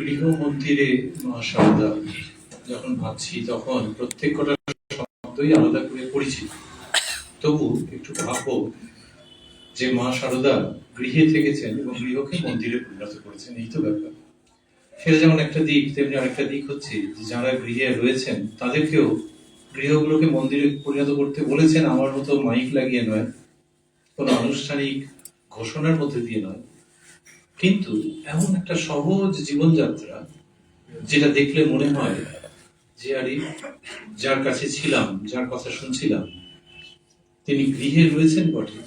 গৃহ মন্দিরে মা সারদা যখন ভাবছি তখন প্রত্যেক কটা শব্দই আলাদা করে পড়েছি। তবু একটু ভাববো যে মা সারদা গৃহে থেকেছেন এবং গৃহকে মন্দিরে পরিণত করেছেন, এই তো ব্যাপার। সেটা যেমন একটা দিক, তেমনি আরেকটা দিক হচ্ছে যে যারা গৃহে রয়েছেন তাদেরকেও গৃহগুলোকে মন্দিরে পরিণত করতে বলেছেন, আমার মতো মাইক লাগিয়ে নয়, কোনো আনুষ্ঠানিক ঘোষণার মধ্যে দিয়ে নয়, কিন্তু এমন একটা সহজ জীবনযাত্রা যেটা দেখলে মনে হয় যে আরে যার কাছে ছিলাম, যার কথা শুনছিলাম, তিনি গৃহে রয়েছেন বটে,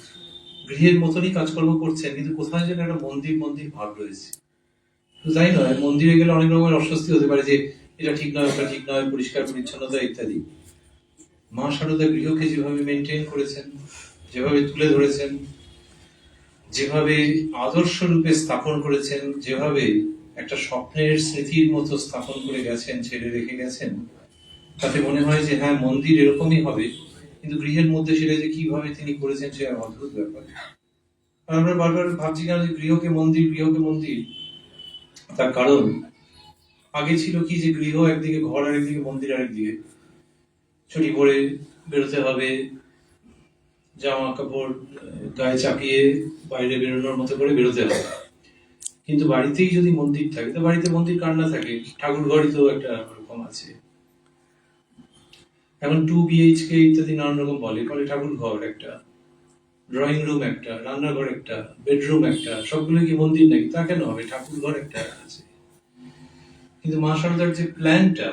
গৃহের মতনই কাজকর্ম করছেন, কিন্তু কোথায় যেন একটা মন্দির মন্দির ভাব রয়েছে। তাই নয়, মন্দিরে গেলে অনেক রকমের অস্বস্তি হতে পারে যে এটা ঠিক নয়, ওটা ঠিক নয়, পরিষ্কার পরিচ্ছন্নতা ইত্যাদি। মা সারদা গৃহকে যেভাবে মেনটেন করেছেন, যেভাবে তুলে ধরেছেন, যেভাবে আদর্শ রূপে স্থাপন করেছেন, যেভাবে একটা স্বপ্নের স্মৃতির মতো স্থাপন করে গেছেন, ছেড়ে রেখে গেছেন, তাতে মনে হয় যে হ্যাঁ, মন্দির এরকমই হবে, কিন্তু গৃহের মধ্যে সেটা যে কিভাবে তিনি করেছেন সে অদ্ভুত ব্যাপার। আমরা বারবার ভাবছি কেন যে গৃহকে মন্দির, গৃহকে মন্দির। তার কারণ আগে ছিল কি যে গৃহ একদিকে, ঘর আরেকদিকে, মন্দির আরেকদিকে। ছুটি পরে বেরোতে হবে, জামা কাপড় গায়ে চাপিয়ে বাইরে বেরোনোর মতো করে বেরোতে হবে। কিন্তু বাড়িতেই যদি মন্দির থাকে, তো বাড়িতে মন্দির কার না থাকে, ঠাকুর ঘরই তো একটা রকম আছে। এখন 2 BHK ইত্যাদি নানান রকম বলে ঠাকুর ঘর একটা, ড্রয়িং রুম একটা, রান্নাঘর একটা, বেডরুম একটা, সবগুলো কি মন্দির নাকি? তা কেন হবে? ঠাকুর ঘর একটা আছে। কিন্তু মা সারদার যে প্ল্যানটা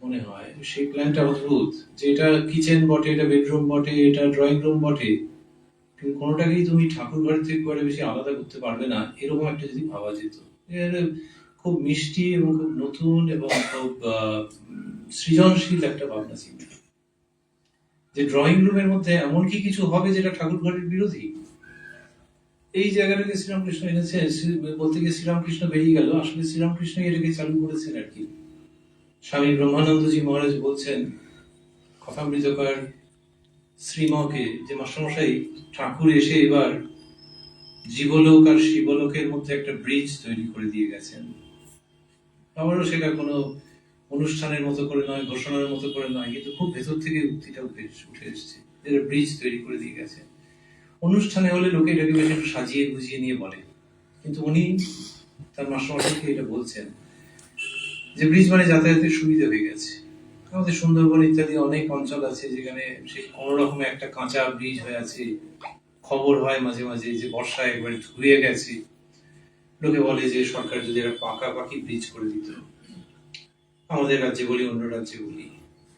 মনে হয়, সেই প্ল্যানটা অদ্ভুত, যে এটা কিচেন বটে, এটা বেডরুম বটে, এটা ড্রয়িং রুম বটে, কিন্তু কোনোটাকেই তুমি ঠাকুর ঘরের থেকে করে বেশি আলাদা করতে পারবে না, এরকম একটা যদি ভাবা যেত। খুব মিষ্টি এবং খুব নতুন এবং খুব সৃজনশীল একটা ভাবনা চিন্তা, যে ড্রয়িং রুমের মধ্যে এমন কি কিছু হবে যেটা ঠাকুর ঘরের বিরোধী। এই জায়গাটাকে শ্রীরামকৃষ্ণ এনেছে, বলতে গিয়ে শ্রীরামকৃষ্ণ বেরিয়ে গেল, আসলে শ্রীরামকৃষ্ণ এটাকে চালু করেছেন আর কি। স্বামী ব্রহ্মানন্দজি মহারাজ বলছেন কথামৃতকার শ্রীমকে, যে মাস্টারমশাই, ঠাকুর এসে এবার জীবলোক আর শিবলোকের মধ্যে একটা ব্রিজ তৈরি করে দিয়ে গেছেন। আমারও সেটা কোনো অনুষ্ঠানের মতো করে নয়, ঘোষণার মতো করে নয়, কিন্তু খুব ভেতর থেকে উক্তিটা উঠে এসছে, যে ব্রিজ তৈরি করে দিয়ে গেছে। অনুষ্ঠানে হলে লোকে এটাকে বেশ একটু সাজিয়ে গুজিয়ে নিয়ে বলে, কিন্তু উনি তার মাস্টারমশাইকে এটা বলছেন যে ব্রিজ মানে যাতায়াতের সুবিধা হয়ে গেছে। আমাদের সুন্দরবন ইত্যাদি অনেক অঞ্চল আছে যেখানে সেই কোন রকমের একটা কাঁচা ব্রিজ হয়ে আছে, খবর হয় মাঝে মাঝে যে বর্ষায় একবারে ধুয়ে গেছে। লোকে বলে যে সরকার যদি একটা পাকাপাকি ব্রিজ করে দিত, আমাদের রাজ্যে বলি, অন্য রাজ্যে বলি,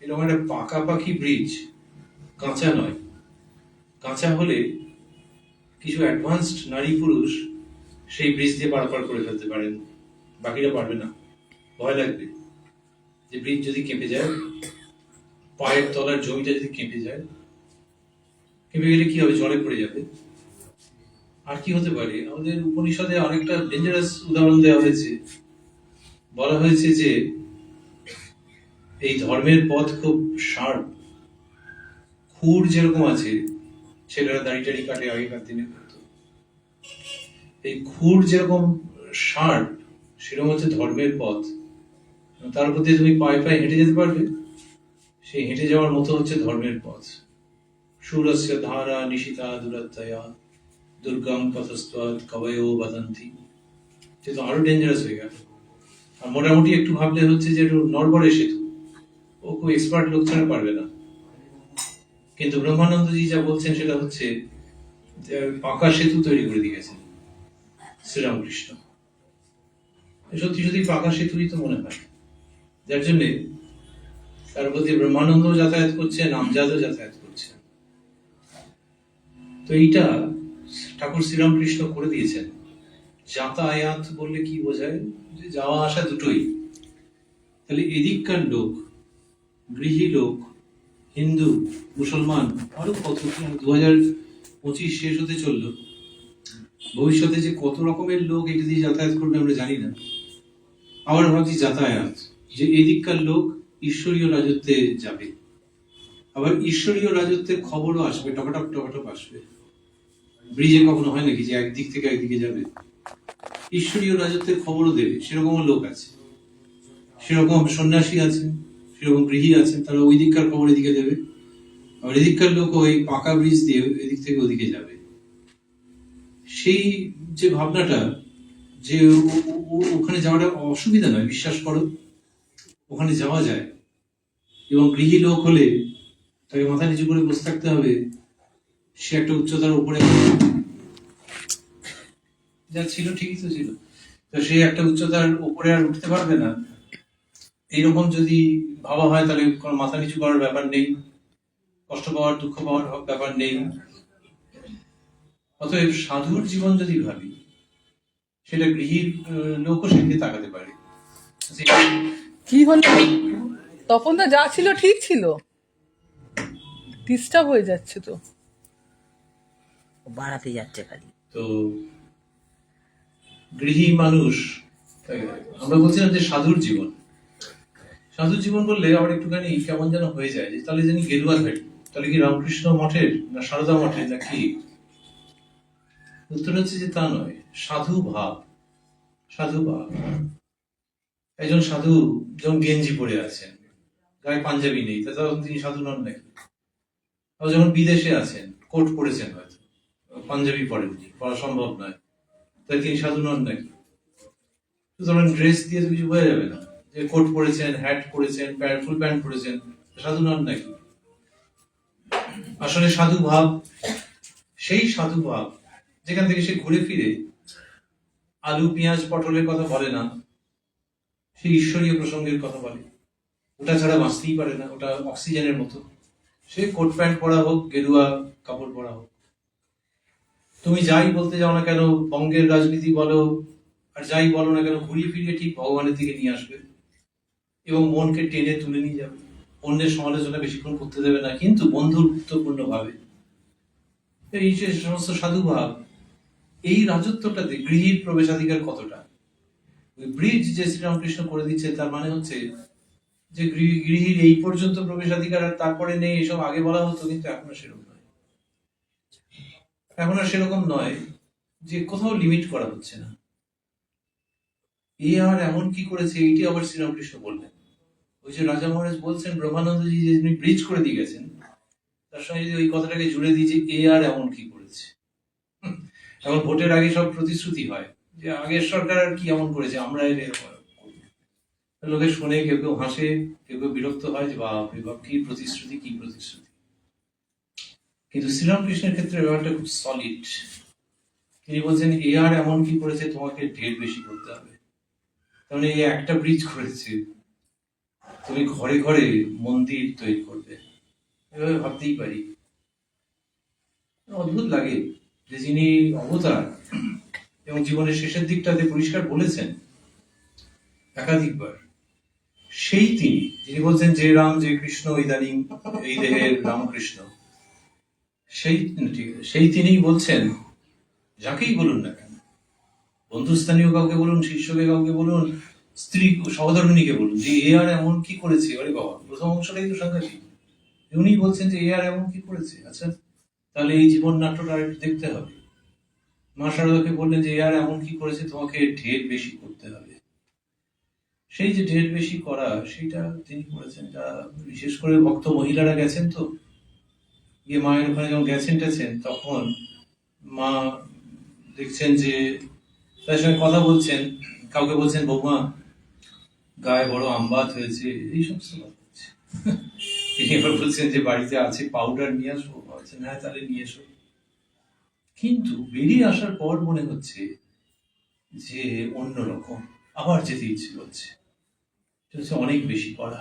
এরকম একটা পাকাপাকি ব্রিজ, কাঁচা নয়, কাঁচা হলে কিছু অ্যাডভান্সড নারী পুরুষ সেই ব্রিজ দিয়ে পারাপার করে ফেলতে পারেন, বাকিরা পারবে না, ভয় লাগবে যে ব্রিজ যদি কেঁপে যায়, পায়ের তলার জমিটা যদি কেঁপে যায়, কেঁপে গেলে কি হবে? জলে পড়ে যাবে। আর কি হতে পারে? আমাদের উপনিষদে অনেকটা ডেঞ্জারাস উদাহরণ দেওয়া হয়েছে। বলা হয়েছে যে এই ধর্মের পথ খুব শার্প, খুর যেরকম আছে, ছেলেরা দাড়ি টাড়ি কাটে আগেকার দিনে করতো, এই খুর যেরকম শার্প, সেরকম হচ্ছে ধর্মের পথ। তার উপর দিয়ে তুমি পায়ে পায়ে হেঁটে যেতে পারবে, সেই হেঁটে যাওয়ার মতো হচ্ছে ধর্মের পথ। সুরস্য ধারা নিশিতা দুরত্যয়া দুর্গম পথস্ত্বাৎ কবয়ো বদন্তি। সে তো আরো ডেঞ্জারাস হয়ে গেল। আর মোটামুটি একটু ভাবলে হচ্ছে যে একটু নড়বড়ে সেতু, ও খুব এক্সপার্ট লোক ছাড়া পারবে না। কিন্তু ব্রহ্মানন্দজি যা বলছেন সেটা হচ্ছে পাকা সেতু তৈরি করে দিয়েছেন শ্রীরামকৃষ্ণ। সত্যি সত্যি পাকা সেতুই তো মনে হয়, যার জন্যে তার প্রতি ব্রহ্মানন্দ যাতায়াত করছেন, আমজাদও যাতায়াত করছেন। তো এইটা ঠাকুর শ্রীরামকৃষ্ণ করে দিয়েছেন। যাতায়াত বললে কি বোঝায়? যে যাওয়া আসা দুটোই। তাহলে এদিককার লোক, গৃহী লোক, হিন্দু, মুসলমান, আরো কত, 2025 শেষ হতে চললো, ভবিষ্যতে যে কত রকমের লোক এটা দিয়ে যাতায়াত করবে আমরা জানি না। আবার ভাবছি যাতায়াত, যে এদিককার লোক ঈশ্বরীয় রাজত্বে যাবে, আবার ঈশ্বরীয় রাজত্বের খবরও আসবে, টপাটপ টপাটপ আসবে। ব্রিজে কখনো হয় নাকি যে একদিক থেকে একদিকে যাবে? ঈশ্বরীয় রাজত্বের খবরও দেবে, সেরকমও লোক আছে। সেরকম সন্ন্যাসী আছেন, সেরকম গৃহী আছেন, তারা ওই দিককার খবর এদিকে দেবে, আবার এদিককার লোক ওই পাকা ব্রিজ দিয়ে এদিক থেকে ওদিকে যাবে। সেই যে ভাবনাটা যে ওখানে যাওয়াটা অসুবিধা নয়, বিশ্বাস করো ওখানে যাওয়া যায়। এবং গৃহী লোক হলে তাকে মাথা নিচু করে বসে থাকতে হবে, সে একটা উচ্চতার উপরে যা ছিল ঠিকই তো ছিল, তো সে একটা উচ্চতার উপরে আর উঠতে পারবে না। এইরকম যদি ভাবা হয় তাহলে কোনো মাথা নিচু করার ব্যাপার নেই, কষ্ট পাওয়ার দুঃখ পাওয়ার ব্যাপার নেই। অতএব সাধুর জীবন যদি ভাবি, সেটা গৃহীর লোকও সেদিকে তাকাতে পারে। কি হলো? তখন তো যা ছিল ঠিক ছিল, ডিস্টার্ব হয়ে যাচ্ছে তো। বাড়াতে যাচ্ছে খালি। তো গৃহী মানুষ, আমরা বলছিলাম যে সাধুর জীবন, সাধুর জীবন বললে আবার একটুখানি কেমন যেন হয়ে যায় যে তাহলে জানি গেরুয়া থাকি, তাহলে কি রামকৃষ্ণ মঠের না সারদা মঠের না কি? উত্তর হচ্ছে যে তা নয়, সাধু ভাব। সাধু ভাব, একজন সাধু যেমন গেঞ্জি পরে আছেন, গায়ে পাঞ্জাবি নেই, তা তখন তিনি সাধু নন নাকি? আবার যখন বিদেশে আছেন, কোট পরেছেন, হয়তো পাঞ্জাবি পরেননি, পড়া সম্ভব নয়, তাই তিনি সাধু নন নাকি? সুতরাং ড্রেস দিয়ে তো কিছু বোঝা যাবে না যে কোট পরেছেন, হ্যাট পরেছেন, ফুল প্যান্ট পরেছেন, সাধু নন নাকি? আসলে সাধু ভাব সেই সাধু ভাব যেখান থেকে সে ঘুরে ফিরে আলু পেঁয়াজ পটলের কথা বলে না, সে ঈশ্বরীয় প্রসঙ্গের কথা বলে। ওটা ছাড়া বাঁচতেই পারে না, ওটা অক্সিজেনের মতো। সে কোট প্যান্ট পরা হোক, গেরুয়া কাপড় পরা হোক, তুমি যাই বলতে যাও না কেন, বঙ্গের রাজনীতি বলো আর যাই বলো না কেন, ঘুরিয়ে ফিরিয়ে ঠিক ভগবানের দিকে নিয়ে আসবে এবং মনকে টেনে তুলে নিয়ে যাবে। অন্যের সমালোচনা বেশিক্ষণ করতে দেবে না, কিন্তু বন্ধুত্বপূর্ণ ভাবে। এই যে সমস্ত সাধু ভাব, এই রাজত্বটাতে গৃহীর প্রবেশাধিকার কতটা? ব্রিজ যে শ্রীরামকৃষ্ণ করে দিচ্ছে, তার মানে হচ্ছে যে গৃহীর এই পর্যন্ত প্রবেশাধিকার, আর তারপরে নেই, এসব আগে বলা হতো, কিন্তু এখন আর সেরকম নয়। এখন আর সেরকম নয় যে কোথাও লিমিট করা হচ্ছে না। এ আর এমন কি করেছে, এইটি আবার শ্রীরামকৃষ্ণ বললেন। ওই যে রাজা মহারাজ বলছেন, ব্রহ্মানন্দজি যে যিনি ব্রিজ করে দিয়ে গেছেন, তার সঙ্গে যদি ওই কথাটাকে জুড়ে দিই যে এ আর এমন কি করেছে। এখন ভোটের আগে সব প্রতিশ্রুতি হয় যে আগের সরকার আর কি এমন করেছে, আমরা লোকে শুনে কেউ কেউ হাসে, কেউ কেউ বিরক্ত হয় যে বাপরে বাপ, কি প্রতিশ্রুতি, কি প্রতিশ্রুতি। কিন্তু শ্রীরামকৃষ্ণের ক্ষেত্রে ব্যাপারটা খুব সলিড। তিনি বলছেন এ আর এমন কি করেছে, তোমাকে ঢের বেশি করতে হবে। কারণ এই একটা ব্রিজ করেছে, তুমি ঘরে ঘরে মন্দির তৈরি করবে। এভাবে ভাবতেই পারি। অদ্ভুত লাগে যে যিনি অবতার এবং জীবনের শেষের দিকটাতে পরিষ্কার বলেছেন একাধিকবার, সেই তিনি যিনি বলছেন যে রাম যে কৃষ্ণ ইদানিং এই দেহের রামকৃষ্ণ, সেই তিনিই বলছেন যাকেই বলুন না কেন, বন্ধুস্থানীয় কাউকে বলুন, শিষ্যকে কাউকে বলুন, স্ত্রী সহধর্মিনীকে বলুন, যে এ আর এমন কি করেছে। আরে বাবা, প্রথম অংশটাই তো সাংঘাতিক। উনি বলছেন যে এ আর এমন কি করেছে। আচ্ছা, তাহলে এই জীবন নাট্যটা একটু দেখতে হবে। মা শারদাকে বললেন যে এ আর এমন কি করেছে, তোমাকে ঢের বেশি করতে হবে। সেই যে ঢের বেশি করা, সেটা তিনি করেছেন। যা বিশেষ করে ভক্ত মহিলারা গেছেন, তো গিয়ে মায়ের ওখানে যখন গেছেন টেছেন, তখন মা দেখছেন যে তার সঙ্গে কথা বলছেন, কাউকে বলছেন বৌমা গায়ে বড় আমবাত হয়েছে, এই সমস্ত কথা হচ্ছে। তিনি এবার বলছেন যে বাড়িতে আছে, পাউডার নিয়ে আসবো। বলছেন হ্যাঁ তাহলে নিয়ে এসো। কিন্তু বেরিয়ে আসার পর মনে হচ্ছে যে অন্যরকম, আবার যেতে ইচ্ছে করছে। অনেক বেশি করা।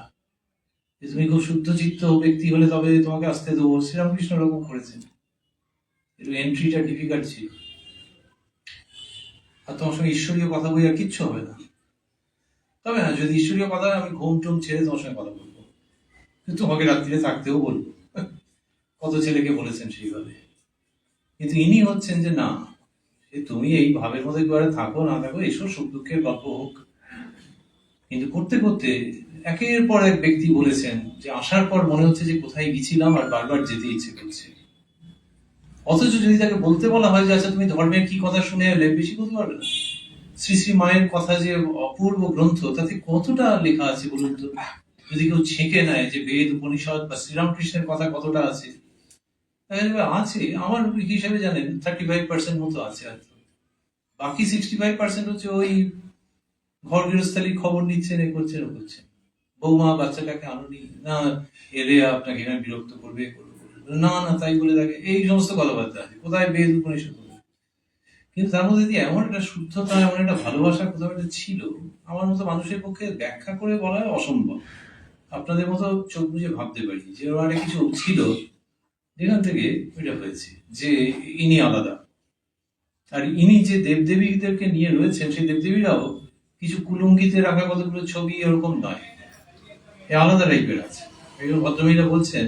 তুমি খুব শুদ্ধ চিত্ত ব্যক্তি হলে তবে তোমাকে আসতে দেবো, শ্রীরামকৃষ্ণ এরকম করেছেন। এন্ট্রিটা ডিফিকাল্ট ছিল। আর তোমার সঙ্গে ঈশ্বরীয় কথা বই আর কিচ্ছু হবে না। তবে হ্যাঁ, যদি ঈশ্বরীয় কথা হয়, আমি ঘুম টুম ছেড়ে তোমার সঙ্গে কথা বলবো, কিন্তু তোমাকে রাত্রিরে থাকতেও বলবো। কত ছেলেকে বলেছেন সেইভাবে। কিন্তু ইনি হচ্ছেন যে না, তুমি এই ভাবের মধ্যে একবারে থাকো না থাকো, এসো, সুখ দুঃখের গল্প হোক। কিন্তু করতে করতে একের পর এক ব্যক্তি বলেছেন যে আসার পর মনে হচ্ছে যে কোথায় গেছিলাম আর বারবার যেতে ইচ্ছে করছে। অথচ যদি তাকে বলতে বলা হয় যে আচ্ছা তুমি ধর্মের কি কথা শুনে এলে, বেশি বলতে পারবে না। শ্রী শ্রী মায়ের কথা যে অপূর্ব গ্রন্থ, তাতে কতটা লেখা আছে বলুন তো? যদি কেউ ছেঁকে নেয় যে বেদ উপনিষদ বা শ্রীরামকৃষ্ণের কথা কতটা আছে, আছে আমার হিসাবে জানেন 35% মতো আছে হয়তো। বাকি 65% হচ্ছে ওই ঘর গৃহস্থালির খবর নিচ্ছেন, এ করছেন ও করছেন। বৌমা বাচ্চাটাকে আনুনি না, এলে আপনাকে এখানে বিরক্ত করবে, না না তাই বলে থাকে, এই সমস্ত কথাবার্তা আছে। কোথায় বেদ উপনিষদ? কিন্তু তার মধ্যে দিয়ে এমন একটা শুদ্ধতা, এমন একটা ভালোবাসা কোথাও একটা ছিল, আমার মতো মানুষের পক্ষে ব্যাখ্যা করে বলা অসম্ভব। আপনাদের মতো চোখ বুঝে ভাবতে পারি যে ওর একটা কিছু ছিল যেখান থেকে এটা হয়েছে, যে ইনি আলাদা। আর ইনি যে দেবদেবীদেরকে নিয়ে রয়েছেন, সেই দেবদেবীরাও কিছু কুলঙ্গিতে রাখা কতগুলো ছবি এরকম নয়, এ আলাদা টাইপের আছে। একজন ভদ্রমহিলা বলছেন,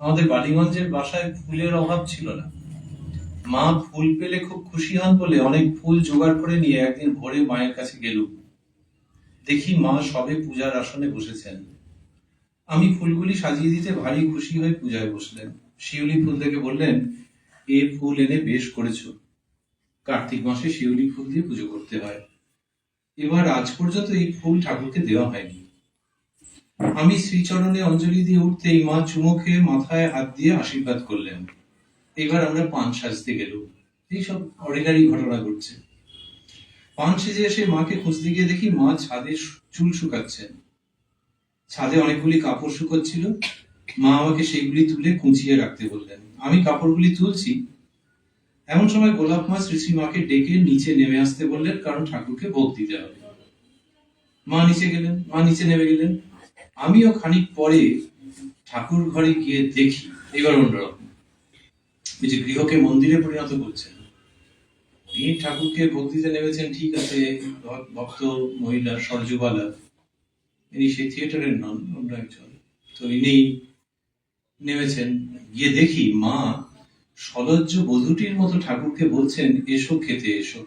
আমাদের বালিগঞ্জের বাসায় ফুলের অভাব ছিল না, মা ফুল পেলে খুব খুশি হন বলে অনেক ফুল জোগাড় করে নিয়ে একদিন ভোরে মায়ের কাছে গেলুম। দেখি মা সবে পূজার আসনে বসেছেন। আমি ফুলগুলি সাজিয়ে দিতে ভারী খুশি হয়ে পূজায় বসলেন। শিউলি ফুল থেকে বললেন, এ ফুল এনে বেশ করেছো, কার্তিক মাসে শিউলি ফুল দিয়ে পুজো করতে হয়। এবার আজ পর্যন্ত এই ফুল ঠাকুরকে দেওয়া হয়নি। আমি শ্রীচরণে অঞ্জলি দিয়ে উঠতেই মা চুমো খেয়ে মাথায় হাত দিয়ে আশীর্বাদ করলেন। এবার আমরা পান সাজতে গেলুম। এইসব অর্ডিনারি ঘটনা ঘটছে। পান সেজে এসে মাকে খুঁজতে গিয়ে দেখি মা ছাদে চুল শুকাচ্ছেন। ছাদে অনেকগুলি কাপড় শুকোচ্ছিল, মা আমাকে সেগুলি তুলে কুঁচিয়ে রাখতে বললেন। আমি কাপড়গুলি তুলছি, এমন সময় গোলাপ মা শ্রী শ্রী মাকে ডেকে নিচে নেমে আসতে বললেন, কারণ ঠাকুরকে ভোগ দিতে হবে। মা নিচে নেমে গেলেন। আমিও খানিক পরে ঠাকুর ঘরে গিয়ে দেখি এবার অন্যরকম। ওই যে গৃহকে মন্দিরে পরিণত করছেন, ইনি ঠাকুরকে ভোগ দিতে নেমেছেন, ঠিক আছে, ভক্ত মহিলা সরজুবালা, ইনি সেই থিয়েটারের নন, অন্য একজন। তো ইনি নেমেছেন, গিয়ে দেখি মা সলজ্জ বধূটির মতো ঠাকুরকে বলছেন, এসো খেতে এসো।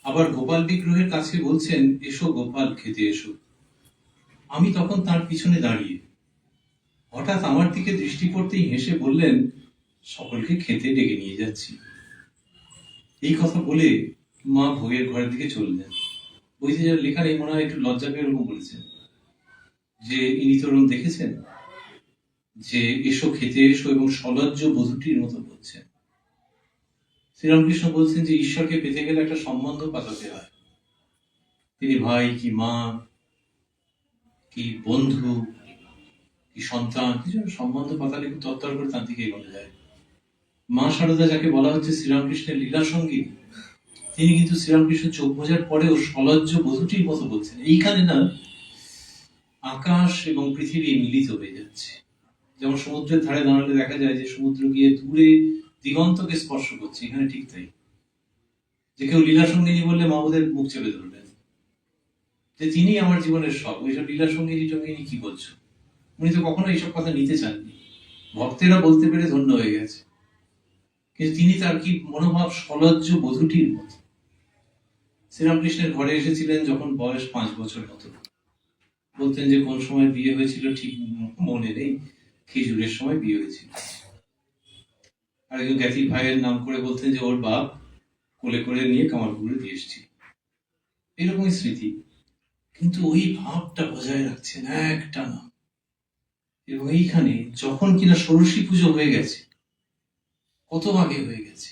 আবার গোপাল বিগ্রহের কাছে বলছেন, এসো গোপাল খেতে এসো। আমি তখন তার পিছনে দাঁড়িয়ে, হঠাৎ আমার দিকে দৃষ্টি পড়তেই হেসে বললেন, সকলকে খেতে ডেকে নিয়ে যাচ্ছি। এই কথা বলে মা ভোগের ঘরের দিকে চললেন। বইতে যার লেখা নেই, মনে হয় একটু লজ্জা পেয়ে এরকম বলেছেন যে ইনি তরুণ দেখেছেন যে এসো খেতে এসো এবং সলজ্জ বধূটির মতো বলছেন। শ্রীরামকৃষ্ণ বলছেন যে ঈশ্বরকে পেতে গেলে একটা সম্বন্ধ পাতাতে হয়। তিনি ভাই কি মা কি বন্ধু কি সন্তান, কিছু সম্বন্ধ পাতালে খুব তত্তর করে তার দিকে এগোনো যায়। মা শারদা যাকে বলা হচ্ছে শ্রীরামকৃষ্ণের লীলা সঙ্গী, তিনি কিন্তু শ্রীরামকৃষ্ণ চোখ বোঝার পরেও সলজ্জ বধূটির মতো বলছেন। এইখানে না আকাশ এবং পৃথিবী মিলিত হয়ে যাচ্ছে। যেমন সমুদ্রের ধারে দাঁড়ালে দেখা যায় যে সমুদ্র গিয়ে দূরে দিগন্তকে স্পর্শ করছে, এখানে ঠিক তাই। যে কেউ লীলা সঙ্গিনী বললে মা ওদের মুখ চেপে ধরবেন যে তিনি আমার জীবনের সব, ওইসব লীলা সঙ্গিনী টঙ্গিনী কি বলছো? উনি তো কখনো এইসব কথা নিতে চাননি, ভক্তেরা বলতে পেরে ধন্য হয়ে গেছে। কিন্তু তিনি তার কি মনোভাব সলজ্জ বধূটির মতো। শ্রীরামকৃষ্ণের ঘরে এসেছিলেন যখন বয়স 5 বছর মতো। বলতেন যে কোন সময় বিয়ে হয়েছিল ঠিক মনে নেই, খেজুরের সময় বিয়ে হয়েছিল। আর একজন জ্ঞাতি ভাইয়ের নাম করে বলতেন যে ওর বাপ কোলে করে নিয়ে কামারপুকুরে দিয়ে এসেছিল। এরকমই স্মৃতি, কিন্তু ওই ভাবটা বজায় রাখছেন একটানা। এবং এইখানে যখন কিনা ষোড়শী পুজো হয়ে গেছে, কত আগে হয়ে গেছে,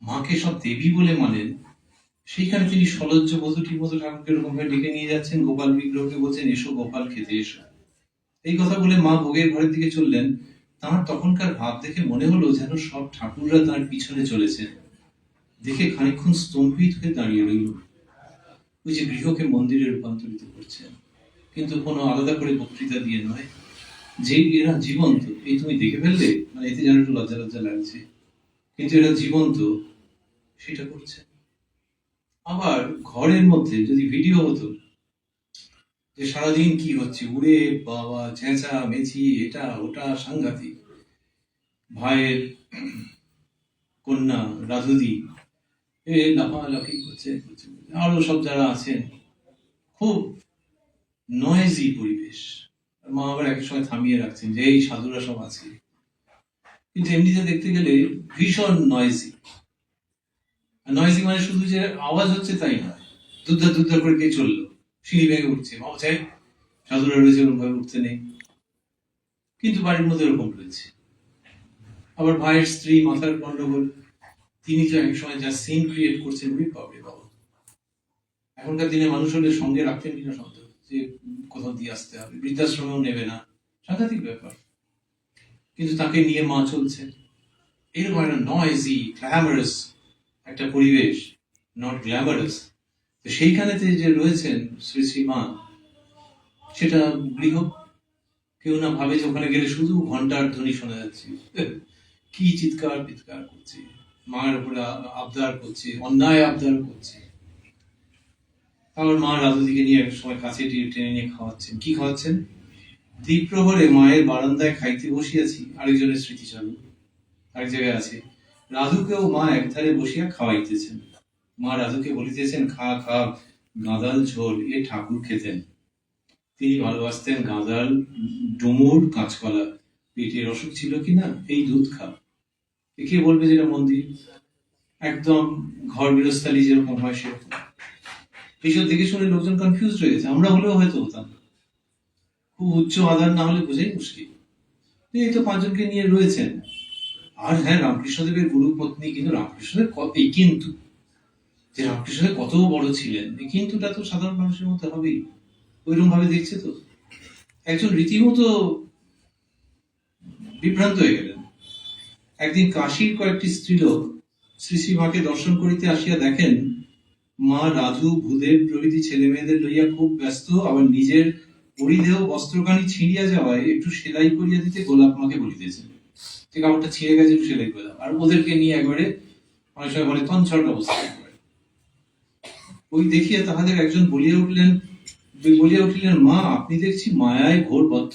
মাকে সব দেবী বলে মানেন, সেইখানে তিনি সলজ্জ বধূটির মতো ঠাকুরকে এরকম ভাবে ডেকে নিয়ে যাচ্ছেন। গোপাল বিগ্রহকে বলছেন, এসো গোপাল খেতে এসো। এই কথা বলে মা ভোগের ঘরের দিকে চললেন। তাঁর তখনকার ভাব দেখে মনে হলো যেন সব ঠাকুররা তার পিছনে চলেছেন। দেখে খানিকক্ষণ স্তম্ভিত হয়ে দাঁড়িয়ে রইল। ওই যে গৃহকে মন্দিরে রূপান্তরিত করছেন, কিন্তু কোনো আলাদা করে বক্তৃতা দিয়ে নয়, যে এরা জীবন্ত, এই তুমি দেখে ফেললে, মানে এতে যেন একটু লজ্জা লজ্জা লাগছে, কিন্তু এরা জীবন্ত, সেটা করছে। আবার ঘরের মধ্যে যদি ভিডিও হতো যে সারাদিন কি হচ্ছে, উড়ে বাবা চেঁচা মেচি, এটা ওটা সাংঘাতিক। ভাইয়ের কন্যা রাধুদি লাফালাফি করছে, আরো সব যারা আছেন, খুব নয়েজি পরিবেশ। মা আবার এক সময় থামিয়ে রাখছেন যে এই সাধুরা সব আছে, কিন্তু এমনিতে দেখতে গেলে ভীষণ নয়েজি। নয়েজি মানে শুধু যে আওয়াজ হচ্ছে তাই নয়, দুধদার দুধদার করে কে চললো, সিঁড়ি ভেঙে উঠছে, চাই সাধুরা রয়েছে ওরকম ভাবে উঠতে নেই, কিন্তু বাড়ির মধ্যে ওরকম রয়েছে। আবার ভাইয়ের স্ত্রী মাথার গন্ডগোল, তিনি তো এক সময় যা সিন ক্রিয়েট করছেন, বাবা। এখনকার দিনে মানুষ হলে সঙ্গে রাখতেন কিনা সন্দেহ, যে কোথাও দিয়ে আসতে হবে, বৃদ্ধাশ্রমেও নেবে না, সাংঘাতিক ব্যাপার। কিন্তু তাকে নিয়ে মা চলছে এরকম একটা নয়েজি গ্ল্যামারাস একটা পরিবেশ, নট গ্ল্যামারাস। তো সেইখানেতে যে রয়েছেন শ্রী শ্রী মা, সেটা গৃহ, কেউ না ভাবে যে ওখানে গেলে শুধু ঘন্টার ধ্বনি শোনা যাচ্ছে, কি চিৎকার চিৎকার করছে, মায়ের উপরে আবদার করছে, অন্যায় আবদার করছে। আবার মা রাধুদিকে নিয়ে এক সময় কাছে টেনে নিয়ে খাওয়াচ্ছেন। কি খাওয়াচ্ছেন? দ্বীপ প্রহরে মায়ের বারান্দায় খাইতে বসিয়াছি, আরেকজনের স্মৃতি চালু আরেক জায়গায় আছে, রাধুকেও মা একধারে বসিয়া খাওয়াইতেছেন। মা রাধুকে বলিতেছেন, খা খা গাঁদাল ঝোল, এ ঠাকুর খেতেন, তিনি ভালোবাসতেন গাঁদাল, ডুমুর, কাঁচকলা, পেটের অসুখ ছিল কিনা, এই দুধ খা। কে বলবে যেটা মন্দির? একদম ঘর গৃহস্থালী যেরকম হয় সেরকম। এইসব দেখে শুনে লোকজন কনফিউজ হয়ে গেছে, আমরা হলেও হয়তো হতাম। খুব উচ্চ আধার না হলে বোঝাই মুশকিল। এই তো পাঁচজনকে নিয়ে রয়েছেন। আর হ্যাঁ, রামকৃষ্ণদেবের গুরু পত্নী, কিন্তু রামকৃষ্ণদেব এই কিন্তু যে রামকৃষ্ণদেব কত বড় ছিলেন, এই কিন্তুটা তো সাধারণ মানুষের মধ্যে হবেই। ওইরকম ভাবে দেখছে তো একজন রীতিমতো বিভ্রান্ত হয়ে গেলেন। একদিন কাশীর কয়েকটি স্ত্রীলোক শ্রী শ্রী মাকে দর্শন করিতে আসিয়া দেখেন মা রাধু, ভূদেব প্রভৃতি ছেলে মেয়েদের লইয়া খুব ব্যস্ত, আবার নিজের পরিধেয় বস্ত্রখানি ছিঁড়িয়া যাওয়ায় একটু সেলাই করিয়া দিতে গোলাপ মাকে বলিতেছেন, যে কাপড়টা ছিঁড়ে গেছে একটু সেলাই করে দাও। আর ওদেরকে নিয়ে একবারে অনেক সময় বলে তনছট অবস্থা। ওই দেখিয়া তাহাদের একজন বলিয়া উঠিলেন, মা আপনি দেখছি মায়ায় ঘোর বদ্ধ।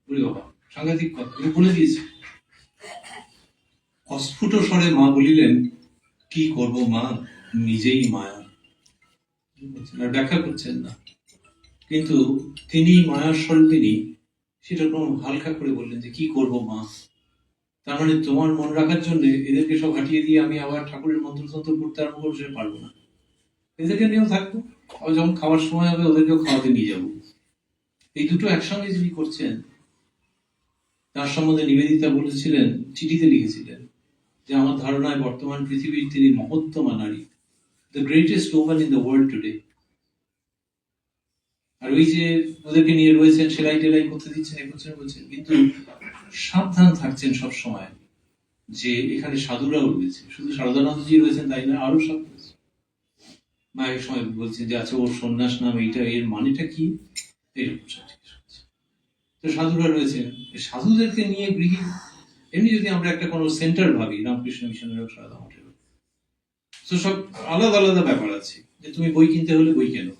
বলি বাবা, সাংঘাতিক কথা, বলে দিয়েছে। অস্ফুট স্বরে মা বলিলেন, কি করব মা, নিজেই মায়া। ব্যাখ্যা করছেন না, কিন্তু তিনি মায়ার স্বরূপিনী, সেটা কোনো হালকা করে বললেন যে কি করব মা। তার মানে তোমার মন রাখার জন্য এদেরকে সব হাঁটিয়ে দিয়ে আমি আবার ঠাকুরের মন্ত্রতন্ত্র করতে আরম্ভ করবো, সেটা পারবো না। এদেরকে নিয়েও থাকবো, আবার যখন খাওয়ার সময় হবে ওদেরকেও খাওয়াতে নিয়ে যাবো। এই দুটো একসঙ্গে যিনি করছেন, তার সম্বন্ধে নিবেদিতা বলেছিলেন, চিঠিতে লিখেছিলেন যে আমার ধারণায় বর্তমান পৃথিবীর তিনি মহত্তমা নারী, the greatest woman in the world today. আর ওই যে ওদেরকে নিয়ে রয়েছেন, সেলাই টেলাই করতে দিচ্ছেন, এ করছেন বলছেন, কিন্তু সাবধান থাকছেন সব সময় যে এখানে সাধুরাও রয়েছে, শুধু সারদানন্দজি রয়েছেন তাই না, আরো সব রয়েছে। মায়ের সময় বলছেন যে আচ্ছা ওর সন্ন্যাস নাম এইটা, এর মানেটা কি, এরকম তো সাধুরা রয়েছেন। সাধুদেরকে নিয়ে গৃহী, এমনি যদি আমরা একটা কোনো সেন্টার ভাবি, রামকৃষ্ণ মিশনের হোক, সারদা মঠের হোক, তো সব আলাদা আলাদা ব্যাপার আছে। যে তুমি বই কিনতে হলে বই কেনো,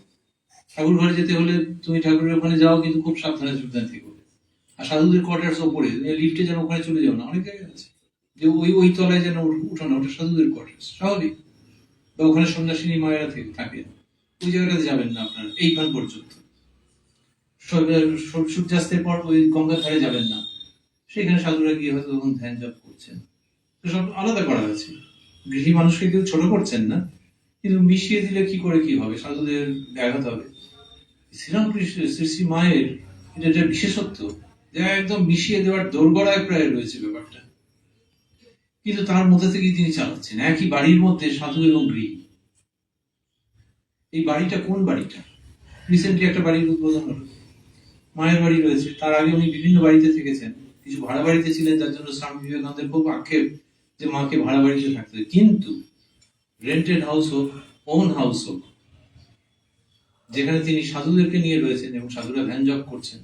ঠাকুর ঘরে যেতে হলে তুমি ঠাকুরের ওখানে যাও, কিন্তু খুব সাবধানে থেকে। আর সাধুদের কোয়ার্টার্স ওপরে, লিফটে যেন ওখানে চলে যাও না, অনেক জায়গায় আছে যে ওই তলায় যেন উঠো না, ওটা সাধুদের কোয়ার্টার্স, স্বাভাবিক। বা ওখানে সন্ন্যাসিনী মায়েরা থাকে, ওই জায়গাটাতে যাবেন না আপনারা এইখান পর্যন্ত। সূর্যাস্তের পর ওই গঙ্গার ধারে যাবেন না, সেখানে সাধুরা গিয়ে হয়তো তখন ধ্যান জপ করছেন। তো সব আলাদা করা আছে। গৃহী মানুষকে কেউ ছোট করছেন না, কিন্তু মিশিয়ে দিলে কি করে কি হবে, সাধুদের ব্যাঘাত হবে। শ্রীরামকৃষ্ণ শ্রী শ্রী মায়ের এটা বিশেষত্ব, যা একদম মিশিয়ে দেওয়ার দোরগড়ায় প্রায় রয়েছে ব্যাপারটা, কিন্তু তার মধ্যে থেকেই তিনি চালাচ্ছেন। একই বাড়ির মধ্যে সাধু এবং গৃহী। এই বাড়িটা কোন বাড়িটা? রিসেন্টলি একটা বাড়ির উদ্বোধন হলো, মায়ের বাড়ি রয়েছে। তার আগে উনি বিভিন্ন বাড়িতে থেকেছেন, কিছু ভাড়া বাড়িতে ছিলেন, যার জন্য স্বামী বিবেকানন্দের খুব আক্ষেপ যে মাকে ভাড়া বাড়িতে থাকতে। কিন্তু রেন্টেড হাউস হোক, ওন হাউস হোক, যেখানে তিনি সাধুদেরকে নিয়ে রয়েছেন এবং সাধুরা ধ্যান জপ করছেন,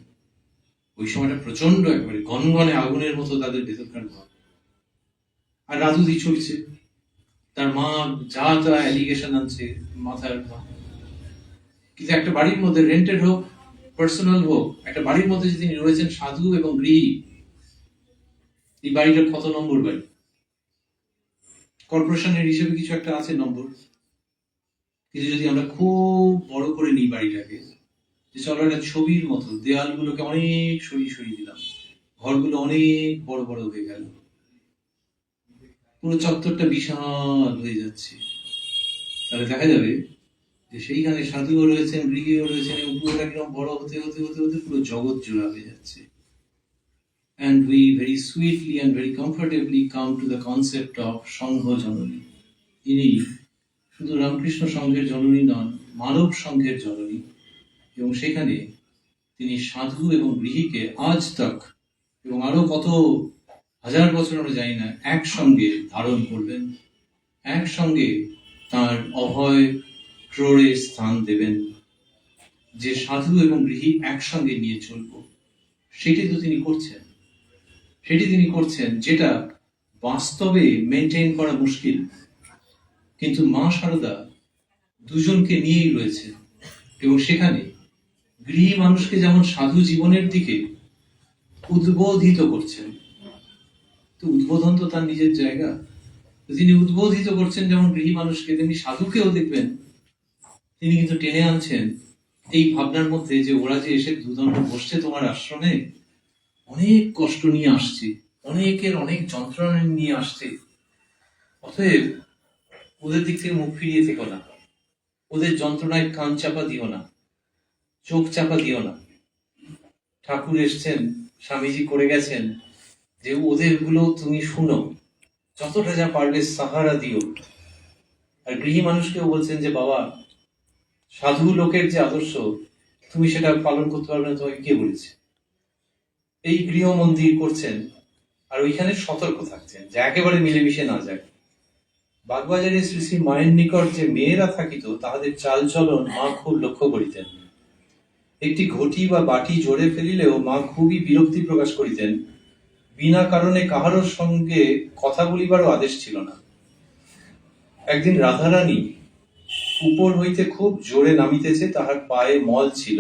ওই সময়টা প্রচন্ড একবারে গনগনে আগুনের মতো তাদের ভেতরকার ভাব। আর রাধুদি চলছে, তার মা যা তা অ্যালিগেশন আনছে মাথার। কিন্তু একটা বাড়ির মধ্যে, রেন্টেড হোক পার্সোনাল হোক, একটা বাড়ির মধ্যে যে তিনি রয়েছেন সাধু এবং গৃহী, এই বাড়িটা কত নম্বর বাড়ি? কর্পোরেশনের হিসেবে কিছু একটা আছে নম্বর, কিন্তু যদি আমরা খুব বড় করে নিই বাড়িটাকে, যে চলো একটা ছবির মতো, দেয়ালগুলোকে অনেক সরিয়ে সরিয়ে দিলাম, ঘরগুলো অনেক বড় বড় হয়ে গেল, পুরো চত্বরটা বিশাল হয়ে যাচ্ছে। তাহলে দেখা যাবে যে সেইখানে সাধুও রয়েছেন, গৃহীও রয়েছেন, এবং পুরোটা কিরকম বড় হতে হতে হতে হতে পুরো জগৎ জোড়া হয়ে যাচ্ছে। And we very sweetly and very comfortably come to the concept of Sangha Janani. ইনি শুধু রামকৃষ্ণ সংঘের জননী নন, মানব সংঘের জননী, এবং সেখানে তিনি সাধু এবং গৃহীকে আজ তক এবং আরো কত হাজার বছর আমরা জানি না একসঙ্গে ধারণ করবেন, একসঙ্গে তার অভয় ক্রোড়ে স্থান দেবেন। যে সাধু এবং গৃহী একসঙ্গে নিয়ে চলব, সেটি তো তিনি করছেন, সেটি তিনি করছেন, যেটা বাস্তবে মেনটেন করা মুশকিল। কিন্তু মা শারদা দুজনকে নিয়েই রয়েছে, এবং সেখানে গৃহী মানুষকে যেমন সাধু জীবনের দিকে উদ্বোধিত করছেন, তো উদ্বোধন তো তার নিজের জায়গা, তো তিনি উদ্বোধিত করছেন যেমন গৃহী মানুষকে, তেমনি সাধুকেও দেখবেন তিনি কিন্তু টেনে আনছেন এই ভাবনার মধ্যে যে ওরা যে এসে দুদণ্ড বসছে তোমার আশ্রমে, অনেক কষ্ট নিয়ে আসছে, অনেকের অনেক যন্ত্রণা নিয়ে আসছে, অতএব ওদের দিক থেকে মুখ ফিরিয়ে থেকো না, ওদের যন্ত্রণায় কান চাপা দিও না, চোখ চাপা দিও না। ঠাকুর এসছেন, স্বামীজি করে গেছেন যে ওদের গুলো তুমি শুনো, যতটা যা পারলে সাহারা দিও। আর গৃহী মানুষকেও বলছেন যে বাবা, সাধু লোকের যে আদর্শ তুমি সেটা পালন করতে পারবে না, তোমাকে কে বলেছে? এই গৃহ মন্দির করছেন, আর ওইখানে সতর্ক থাকছেন যে একেবারে মিলেমিশে না যায়। বাগবাজারে শ্রী শ্রী মায়ের নিকট যে মেয়েরা থাকিত, তাহাদের চাল চলন মা খুব লক্ষ্য করিতেন। একটি ঘটি বা বাটি জোরে ফেলিলেও মা খুবই বিরক্তি প্রকাশ করিতেন। বিনা কারণে কাহারোর সঙ্গে কথা বলিবারও আদেশ ছিল না। একদিন রাধারানী উপর হইতে খুব জোরে নামিতেছে, তাহার পায়ে মল ছিল।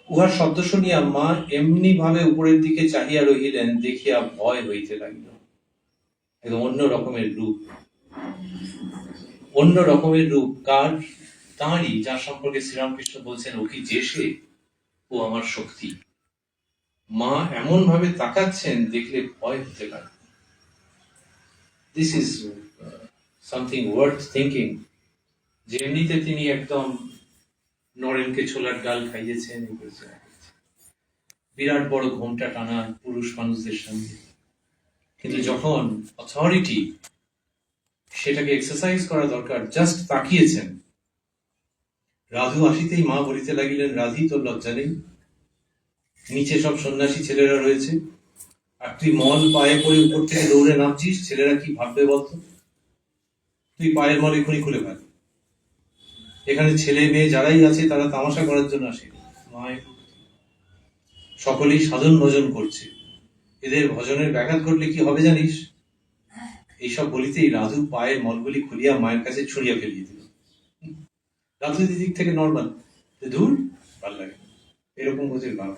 উহার শব্দ শুনিয়া মা এমনি ভাবে উপরের দিকে চাহিয়া রহিলেন, দেখিয়া ভয় হইতে লাগিল। একদম অন্য রকমের রূপ, অন্য রকমের রূপ কার? তাঁরই, যার সম্পর্কে শ্রীরামকৃষ্ণ বলছেন ও কি যে সে, ও আমার শক্তি। মা এমন ভাবে তাকাচ্ছেন, দেখলে ভয় হতে লাগে। This is something worth thinking. যে এমনিতে তিনি একদম নরেনকে ছোলার ডাল খাইয়েছেন, বিরাট বড় ঘোমটা টানা পুরুষ মানুষদের সঙ্গে, কিন্তু যখন অথরিটি সেটাকে এক্সারসাইজ করা দরকার, জাস্ট তাকিয়েছেন। রাধু আসিতেই মা বলিতে লাগিলেন, রাধি তোর লজ্জা নেই? নিচে সব সন্ন্যাসী ছেলেরা রয়েছে, আর তুই মল পায়ে পড়ে উপর থেকে দৌড়ে নামছিস, ছেলেরা কি ভাববে বলতো? তুই পায়ের মল এখনই খুলে ফেল। এখানে ছেলে মেয়ে যারাই আছে তারা তামাশা করার জন্য আসে, মায়ের সকলেই সাধন ভজন করছে, এদের ভজনের ব্যাঘাত ঘটলে কি হবে জানিস? এইসব বলিতেই রাধু পায়ের মলগুলি খুলিয়া মায়ের কাছে ছুঁড়িয়া ফেলিয়ে দিল। রাধু দিক থেকে নর্মাল, দূর ভাল লাগে, এরকম বোঝের ভাব।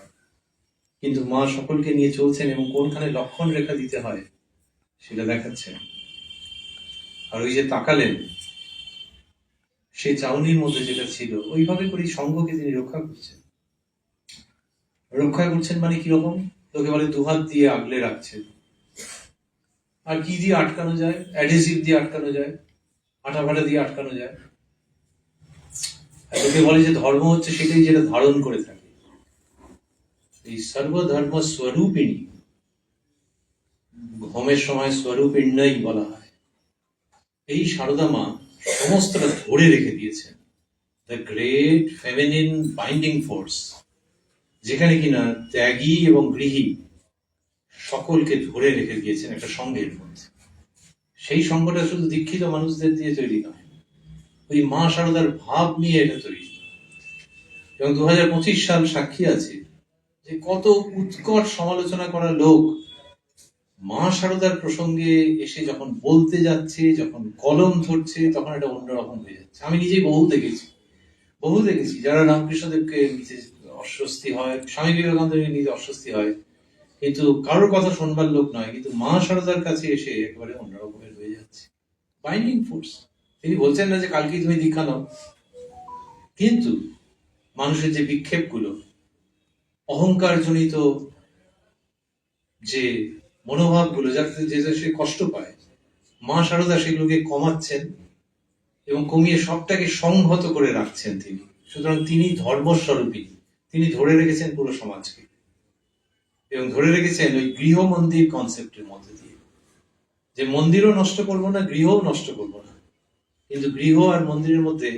কিন্তু মা সকলকে নিয়ে চলছেন, এবং কোনখানে লক্ষণ রেখা দিতে হয় সেটা দেখাচ্ছেন। আর ওই যে তাকালেন, সেই চাউনির মধ্যে যেটা ছিল, ওইভাবে করে সঙ্ঘকে তিনি রক্ষা করছেন। রক্ষা করছেন মানে কিরকম? লোকে বলে দুহাত দিয়ে আগলে রাখছেন। আর কি দিয়ে আটকানো যায়? অ্যাডহেসিভ দিয়ে আটকানো যায়, আটা ফাটা দিয়ে আটকানো যায়। লোকে বলে যে ধর্ম হচ্ছে সেটাই যেটা ধারণ করে থাকে। এই সর্বধর্ম স্বরূপিণী, হোমের সময় স্বরূপিণ্যই বলা হয়, এই সারদা মা সমস্তটা ধরে রেখে দিয়েছেন। The great feminine binding force, যেখানে কিনা ত্যাগী এবং গৃহী সকলকে ধরে রেখে দিয়েছেন একটা সঙ্গের মধ্যে। সেই সঙ্গটা শুধু দীক্ষিত মানুষদের দিয়ে তৈরি নয়, ওই মা শারদার ভাব নিয়ে এটা তৈরি। এবং 2025 সাল সাক্ষী আছে যে কত উৎকট সমালোচনা করা লোক মা শারদার প্রসঙ্গে এসে যখন বলতে যাচ্ছে, যখন কলম ধরছে, তখন এটা অন্যরকম হয়ে যাচ্ছে। আমি নিজেই বহু দেখেছি যারা রামকৃষ্ণদেবকে নিতে অস্বস্তি হয়, স্বামী বিবেকানন্দের নিতে অস্বস্তি হয়, কিন্তু কারোর কথা শুনবার লোক নয়, কিন্তু মা শারদার কাছে এসে একেবারে অন্যরকমের হয়ে যাচ্ছে। Binding force. তিনি বলছেন না যে কালকেই তুমি দীক্ষা নাও, কিন্তু মানুষের যে বিক্ষেপগুলো, অহংকার জনিত যে মনোভাবগুলো, যাতে যে সে কষ্ট পায়, মা শারদা সেগুলোকে কমাচ্ছেন এবং কমিয়ে সবটাকে সংহত করে রাখছেন তিনি। সুতরাং তিনি ধর্মস্বরূপী, তিনি ধরে রেখেছেন পুরো সমাজকে এবং ধরে রেখেছেন ওই গৃহ মন্দির কনসেপ্টের মধ্যে দিয়ে, যে মন্দিরও নষ্ট করব না, গৃহও নষ্ট করব না, কিন্তু গৃহ আর মন্দিরের মধ্যে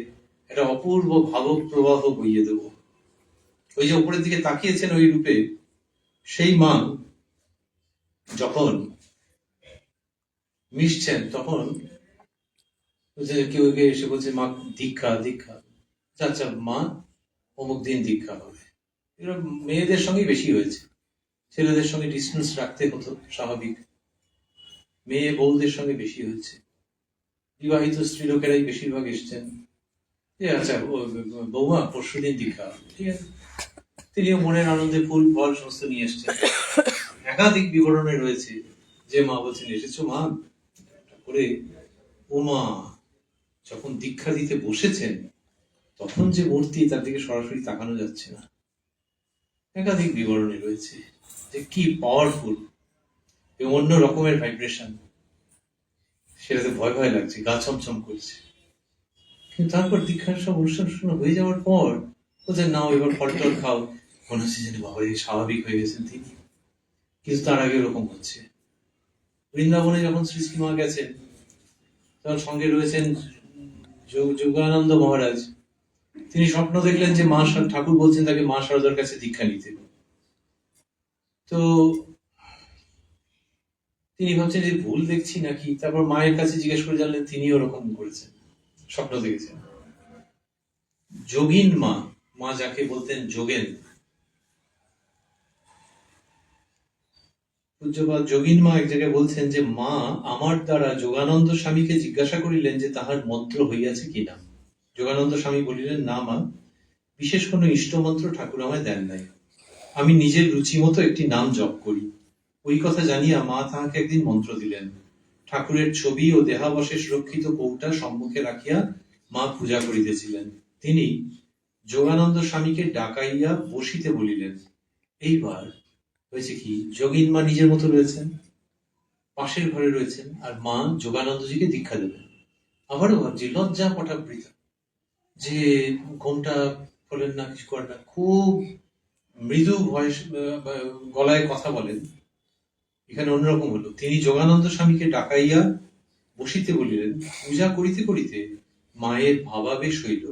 একটা অপূর্ব ভাবক প্রবাহ বইয়ে দেব। ওই যে উপরের দিকে তাকিয়েছেন ওই রূপে, সেই মা যখন মিশছেন তখন যে কেউ এসে বলছে মা দীক্ষা দীক্ষা, আচ্ছা মা অমুক দিন দীক্ষা হবে। এগুলো মেয়েদের সঙ্গে বেশি হয়েছে, ছেলেদের সঙ্গে ডিস্টেন্স রাখতে হতো স্বাভাবিক, মেয়ে বউদের সঙ্গে বেশি হচ্ছে। বিবাহিত স্ত্রী লোকেরাই বেশিরভাগ এসছেন যে আচ্ছা বৌমা পরশুদিন দীক্ষা হবে, ঠিক আছে। তিনিও মনের আনন্দে ফুল ফল সমস্ত নিয়ে এসছেন। একাধিক বিবরণে রয়েছে যে মা বলছেন এসেছো মা করে, ও মা যখন দীক্ষা দিতে বসেছেন তখন যে মূর্তি, তার দিকে সরাসরি তাকানো যাচ্ছে না। একাধিক বিবরণে রয়েছে যে কি পাওয়ারফুল এবং অন্য রকমের ভাইব্রেশন, সেটাতে ভয় ভয় লাগছে, গা ছমছম করছে। কিন্তু তারপর দীক্ষার সব অনুষ্ঠান হয়ে যাওয়ার পর বলছেন নাও এবার ফল টল খাও, মনে হচ্ছে যেন বাবা স্বাভাবিক হয়ে গেছেন তিনি। কিন্তু তার আগে এরকম হচ্ছে। বৃন্দাবনে যখন শ্রী শ্রী মা গেছেন তখন সঙ্গে রয়েছেন যোগানন্দ মহারাজ। তিনি স্বপ্ন দেখলেন যে মা ঠাকুর বলছেন তাকে মা শারদার কাছে দীক্ষা নিতে। তো তিনি ভাবছেন যে ভুল দেখছি নাকি, তারপর মায়ের কাছে জিজ্ঞেস করে জানলেন তিনি ওরকম করেছেন, স্বপ্ন দেখেছেন। যোগিন মা, মা যাকে বলতেন যোগেন, পূজ্যপাদ যোগিন মা এক জায়গায় বলছেন যে মা আমার দ্বারা যোগানন্দ স্বামীকে জিজ্ঞাসা করিলেন যে তাহার মন্ত্র হইয়াছে কিনা। যোগানন্দ স্বামী বলিলেন না মা, বিশেষ কোনো ইষ্ট মন্ত্র ঠাকুর আমায় দেন নাই, আমি নিজের রুচি মতো একটি নাম জপ করি। ওই কথা জানিয়া মা তাহাকে একদিন মন্ত্র দিলেন। ঠাকুরের ছবি ও দেহাবশেষ রক্ষিত কৌটা সম্মুখে রাখিয়া মা পূজা করিতেছিলেন। তিনি যোগানন্দ স্বামীকে ডাকাইয়া বসিতে বলিলেন। এইবার হয়েছে কি, যোগিন মা নিজের মতো রয়েছেন, পাশের ঘরে রয়েছেন, আর মা যোগানন্দজিকে দীক্ষা দেবেন। আবারও ভাবছি লজ্জা পটাবৃত, যে ঘোমটা খোলেন না, কিছু করেন না, খুব মৃদু ভয়েস গলায় কথা বলেন। এখানে অন্যরকম হলো, তিনি যোগানন্দ স্বামীকে ডাকাইয়া বসিতে বলিলেন। পূজা করিতে করিতে মায়ের ভাবাবেশ হইল,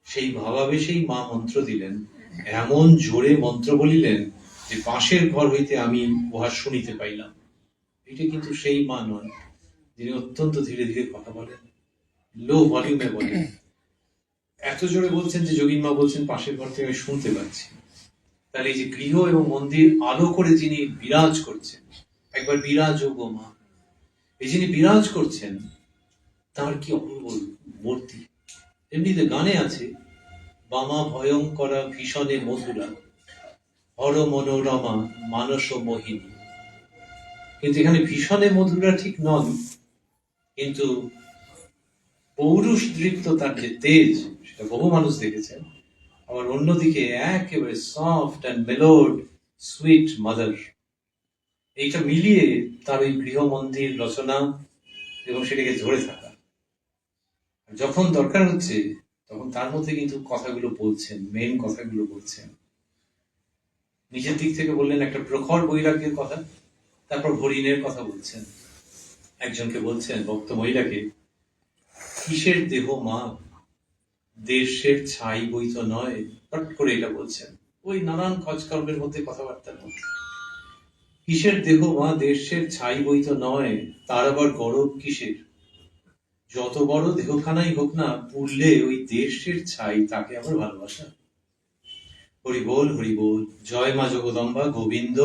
সেই ভাবাবেশেই মা মন্ত্র দিলেন। এমন জোরে মন্ত্র বলিলেন যে পাশের ঘর হইতে আমি উহা শুনিতে পাইলাম। এটা কিন্তু সেই মা নন যিনি অত্যন্ত ধীরে ধীরে কথা বলেন, লো ভলিউমে বলেন। এত জোরে বলছেন যে যোগিন মা বলছেন পাশের ঘর থেকে আমি শুনতে পাচ্ছি। তাহলে এই যে গৃহ এবং মন্দির আলো করে যিনি বিরাজ করছেন, একবার বিরাজ গো মা, এই যিনি বিরাজ করছেন তার কি অপূর্ব মূর্তি। এমনিতে গানে আছে, বামা ভয়ঙ্করা ভীষণে মধুরা, হর মনোরমা মানস মোহিনী। কিন্তু এখানে ভীষণে মধুরা ঠিক নন, কিন্তু পৌরুষ দৃপ্ত তার যে তেজ, সেটা বহু মানুষ দেখেছেন। আবার অন্যদিকে একেবারে সফট অ্যান্ড মেলোড সুইট মাদার, এইটা মিলিয়ে তার ওই গৃহ মন্দির রচনা এবং সেটাকে ধরে থাকা। যখন দরকার হচ্ছে তখন তার মধ্যে কিন্তু কথাগুলো বলছেন, মেন কথাগুলো বলছেন। নিজের দিক থেকে বললেন একটা প্রখর বৈরাগ্যের কথা, তারপর হরিণের কথা বলছেন। একজনকে বলছেন, ভক্ত মহিলাকে, কিসের দেহ মা, দেশের ছাই বই তো নয়। হট করে এটা বলছেন, ওই নানান খজকর্মের মধ্যে কথাবার্তার মধ্যে। কিসের দেহ মা, দেশের ছাই বই তো নয়, তার আবার গরব কিসের? যত বড় দেহখানাই হোক না, পুড়লে ওই দেশের ছাই, তাকে আবার ভালোবাসা। হরি বল হরি বল, জয় মা জগদম্বা, গোবিন্দ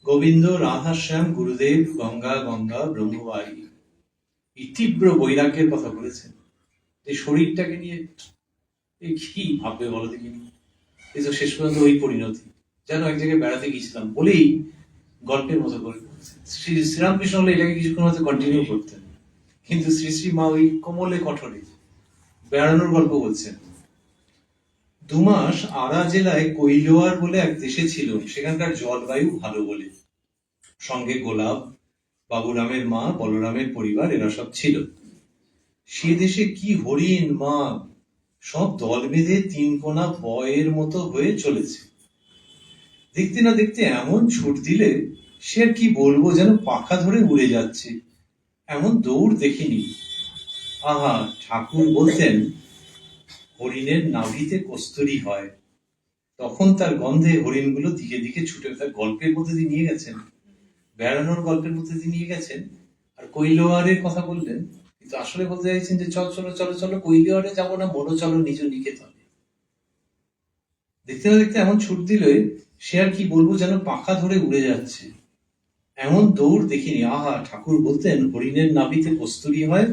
গোবিন্দ, রাধা শ্যাম, গুরুদেব, গঙ্গা গঙ্গা ব্রহ্মবাড়ি। এই তীব্র বৈরাগ্যের কথা বলেছেন। এই শরীরটাকে নিয়ে কি ভাববে বলো দেখিনি। এই তো শেষ পর্যন্ত ওই পরিণতি। যেন এক জায়গায় বেড়াতে গিয়েছিলাম বলেই গল্পের মতো করে শ্রী শ্রীরামকৃষ্ণ হলে এটাকে কিছুক্ষণ হয়তো কন্টিনিউ করতেন, কিন্তু শ্রী শ্রী মা ওই কোমলে কঠোরে বেড়ানোর গল্প বলছেন। 2 মাস আরা জেলায় কৈলোয়ার বলে এক দেশে ছিল, সেখানকার জলবায়ু ভালো বলে, সঙ্গে গোলাপ, বাবুরামের মা, বলরামের পরিবার, এরা সব ছিল। সে দেশে কি হরিণ মা, সব দল বেঁধে তিন কোনা বয়ের মতো হয়ে চলেছে। দেখতে না দেখতে এমন ছুট দিলে সে আর কি বলবো, যেন পাখা ধরে উড়ে যাচ্ছে। এমন দৌড় দেখিনি। আহা, ঠাকুর বলতেন হরিণের নাভিতে কস্তুরী হয়, তখন তার গন্ধে হরিণগুলো দিকে দিকে ছুটে, তার গল্পের মধ্যে দিয়ে নিয়ে গেছেন, বেড়ানোর গল্পের মধ্যে দিয়ে নিয়ে গেছেন। আর কৈলোয়ারের কথা বললেন, কিন্তু আসলে বলতে চাইছেন যে চল চলো চলো চলো কৈলোয়ারে যাবো না, মনো চলো নিজ নিকেতনে। দেখতে না দেখতে এমন ছুট দিলে সে আর কি বলবো, যেন পাখা ধরে উড়ে যাচ্ছে। এমন দৌড় দেখিনি। আহা, ঠাকুর বলতেন হরিণের নাভিতে কস্তুরী হয়,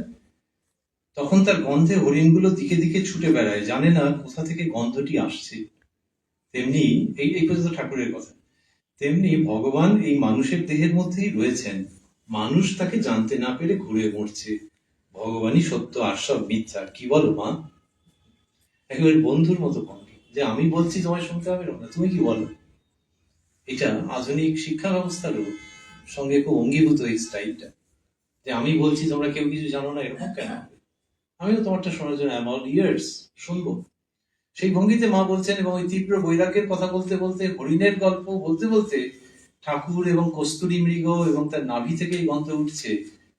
তখন তার গন্ধে হরিণগুলো দিকে দিকে ছুটে বেড়ায়, জানে না কোথা থেকে গন্ধটি আসছে। তেমনি এই পর্যন্ত ঠাকুরের কথা। তেমনি ভগবান এই মানুষের দেহের মধ্যেই রয়েছেন, মানুষ তাকে জানতে না পেরে ঘুরে মরছে। ভগবানই সত্য, আর সব মিথ্যা। কি বলো মা? একেবারে বন্ধুর মতো ভঙ্গি, যে আমি বলছি তোমায় শুনতে হবে না, তুমি কি বলো। এটা আধুনিক শিক্ষা ব্যবস্থারও সঙ্গে খুব অঙ্গীভূত এই স্টাইলটা, যে আমি বলছি তোমরা কেউ কিছু জানো না, এরকম কেন হবে? আমিও তোমারটা শোনার জন্য অ্যাম অল ইয়ার্স, শুনবো। সেই ভঙ্গিতে মা বলছেন, এবং ওই তীব্র বৈরাগ্যের কথা বলতে বলতে, হরিণের গল্প বলতে বলতে, ঠাকুর এবং কস্তুরী মৃগ এবং তার নাভি থেকে এই গন্ধ উঠছে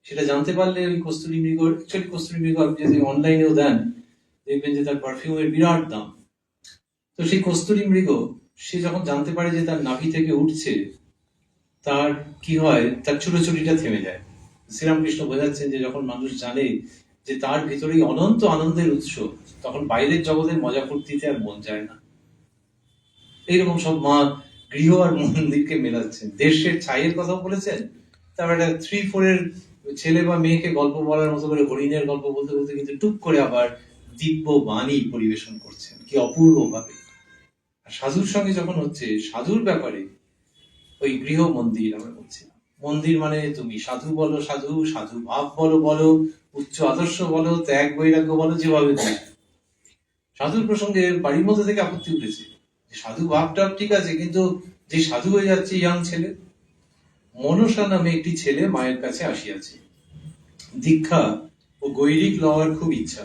সেটা জানতে পারলে, ওই কস্তুরী মৃগ, অ্যাকচুয়ালি কস্তুরী মৃগ আপনি যদি অনলাইনেও দেন দেখবেন যে তার পারফিউমের বিরাট দাম। তো সেই কস্তুরী মৃগ সে যখন জানতে পারে যে তার নাভি থেকে উঠছে, তার কি হয়, তার ছুটোছুটিটা থেমে যায়। শ্রীরামকৃষ্ণ বোঝাচ্ছেন যে যখন মানুষ জানে যে তার ভিতরেই অনন্ত আনন্দের উৎস, তখন বাইরের জগতের মজা ফুর্তিতে আর মন যায় না। এইরকম সব মা গৃহ আর মন্দিরকে মেলাচ্ছেন। দেশের ছাইয়ের কথা বলেছেন, তারপর একটা 3-4 ছেলে বা মেয়েকে গল্প বলার মতো করে হরিণের গল্প বলতে বলতে কিন্তু টুক করে আবার দিব্য বাণী পরিবেশন করছেন, কি অপূর্ব ভাবে। আর সাধুর সঙ্গে যখন হচ্ছে, সাধুর ব্যাপারে ওই গৃহ মন্দির আমরা বলছিলাম, মন্দির মানে তুমি সাধু বলো, সাধু সাধু ভাব বলো বলো, উচ্চ আদর্শ বলো, ত্যাগ বৈরাগ্য বলো, যেভাবে তুমি। সাধুর প্রসঙ্গে বাড়ির মধ্যে থেকে আপত্তি উঠেছে, সাধু ভাবটা ঠিক আছে, কিন্তু যে সাধু হয়ে যাচ্ছে ইয়াং ছেলে। মনসা নামে একটি ছেলে মায়ের কাছে আসিয়াছে, দীক্ষা ও গৈরিক লওয়ার খুব ইচ্ছা।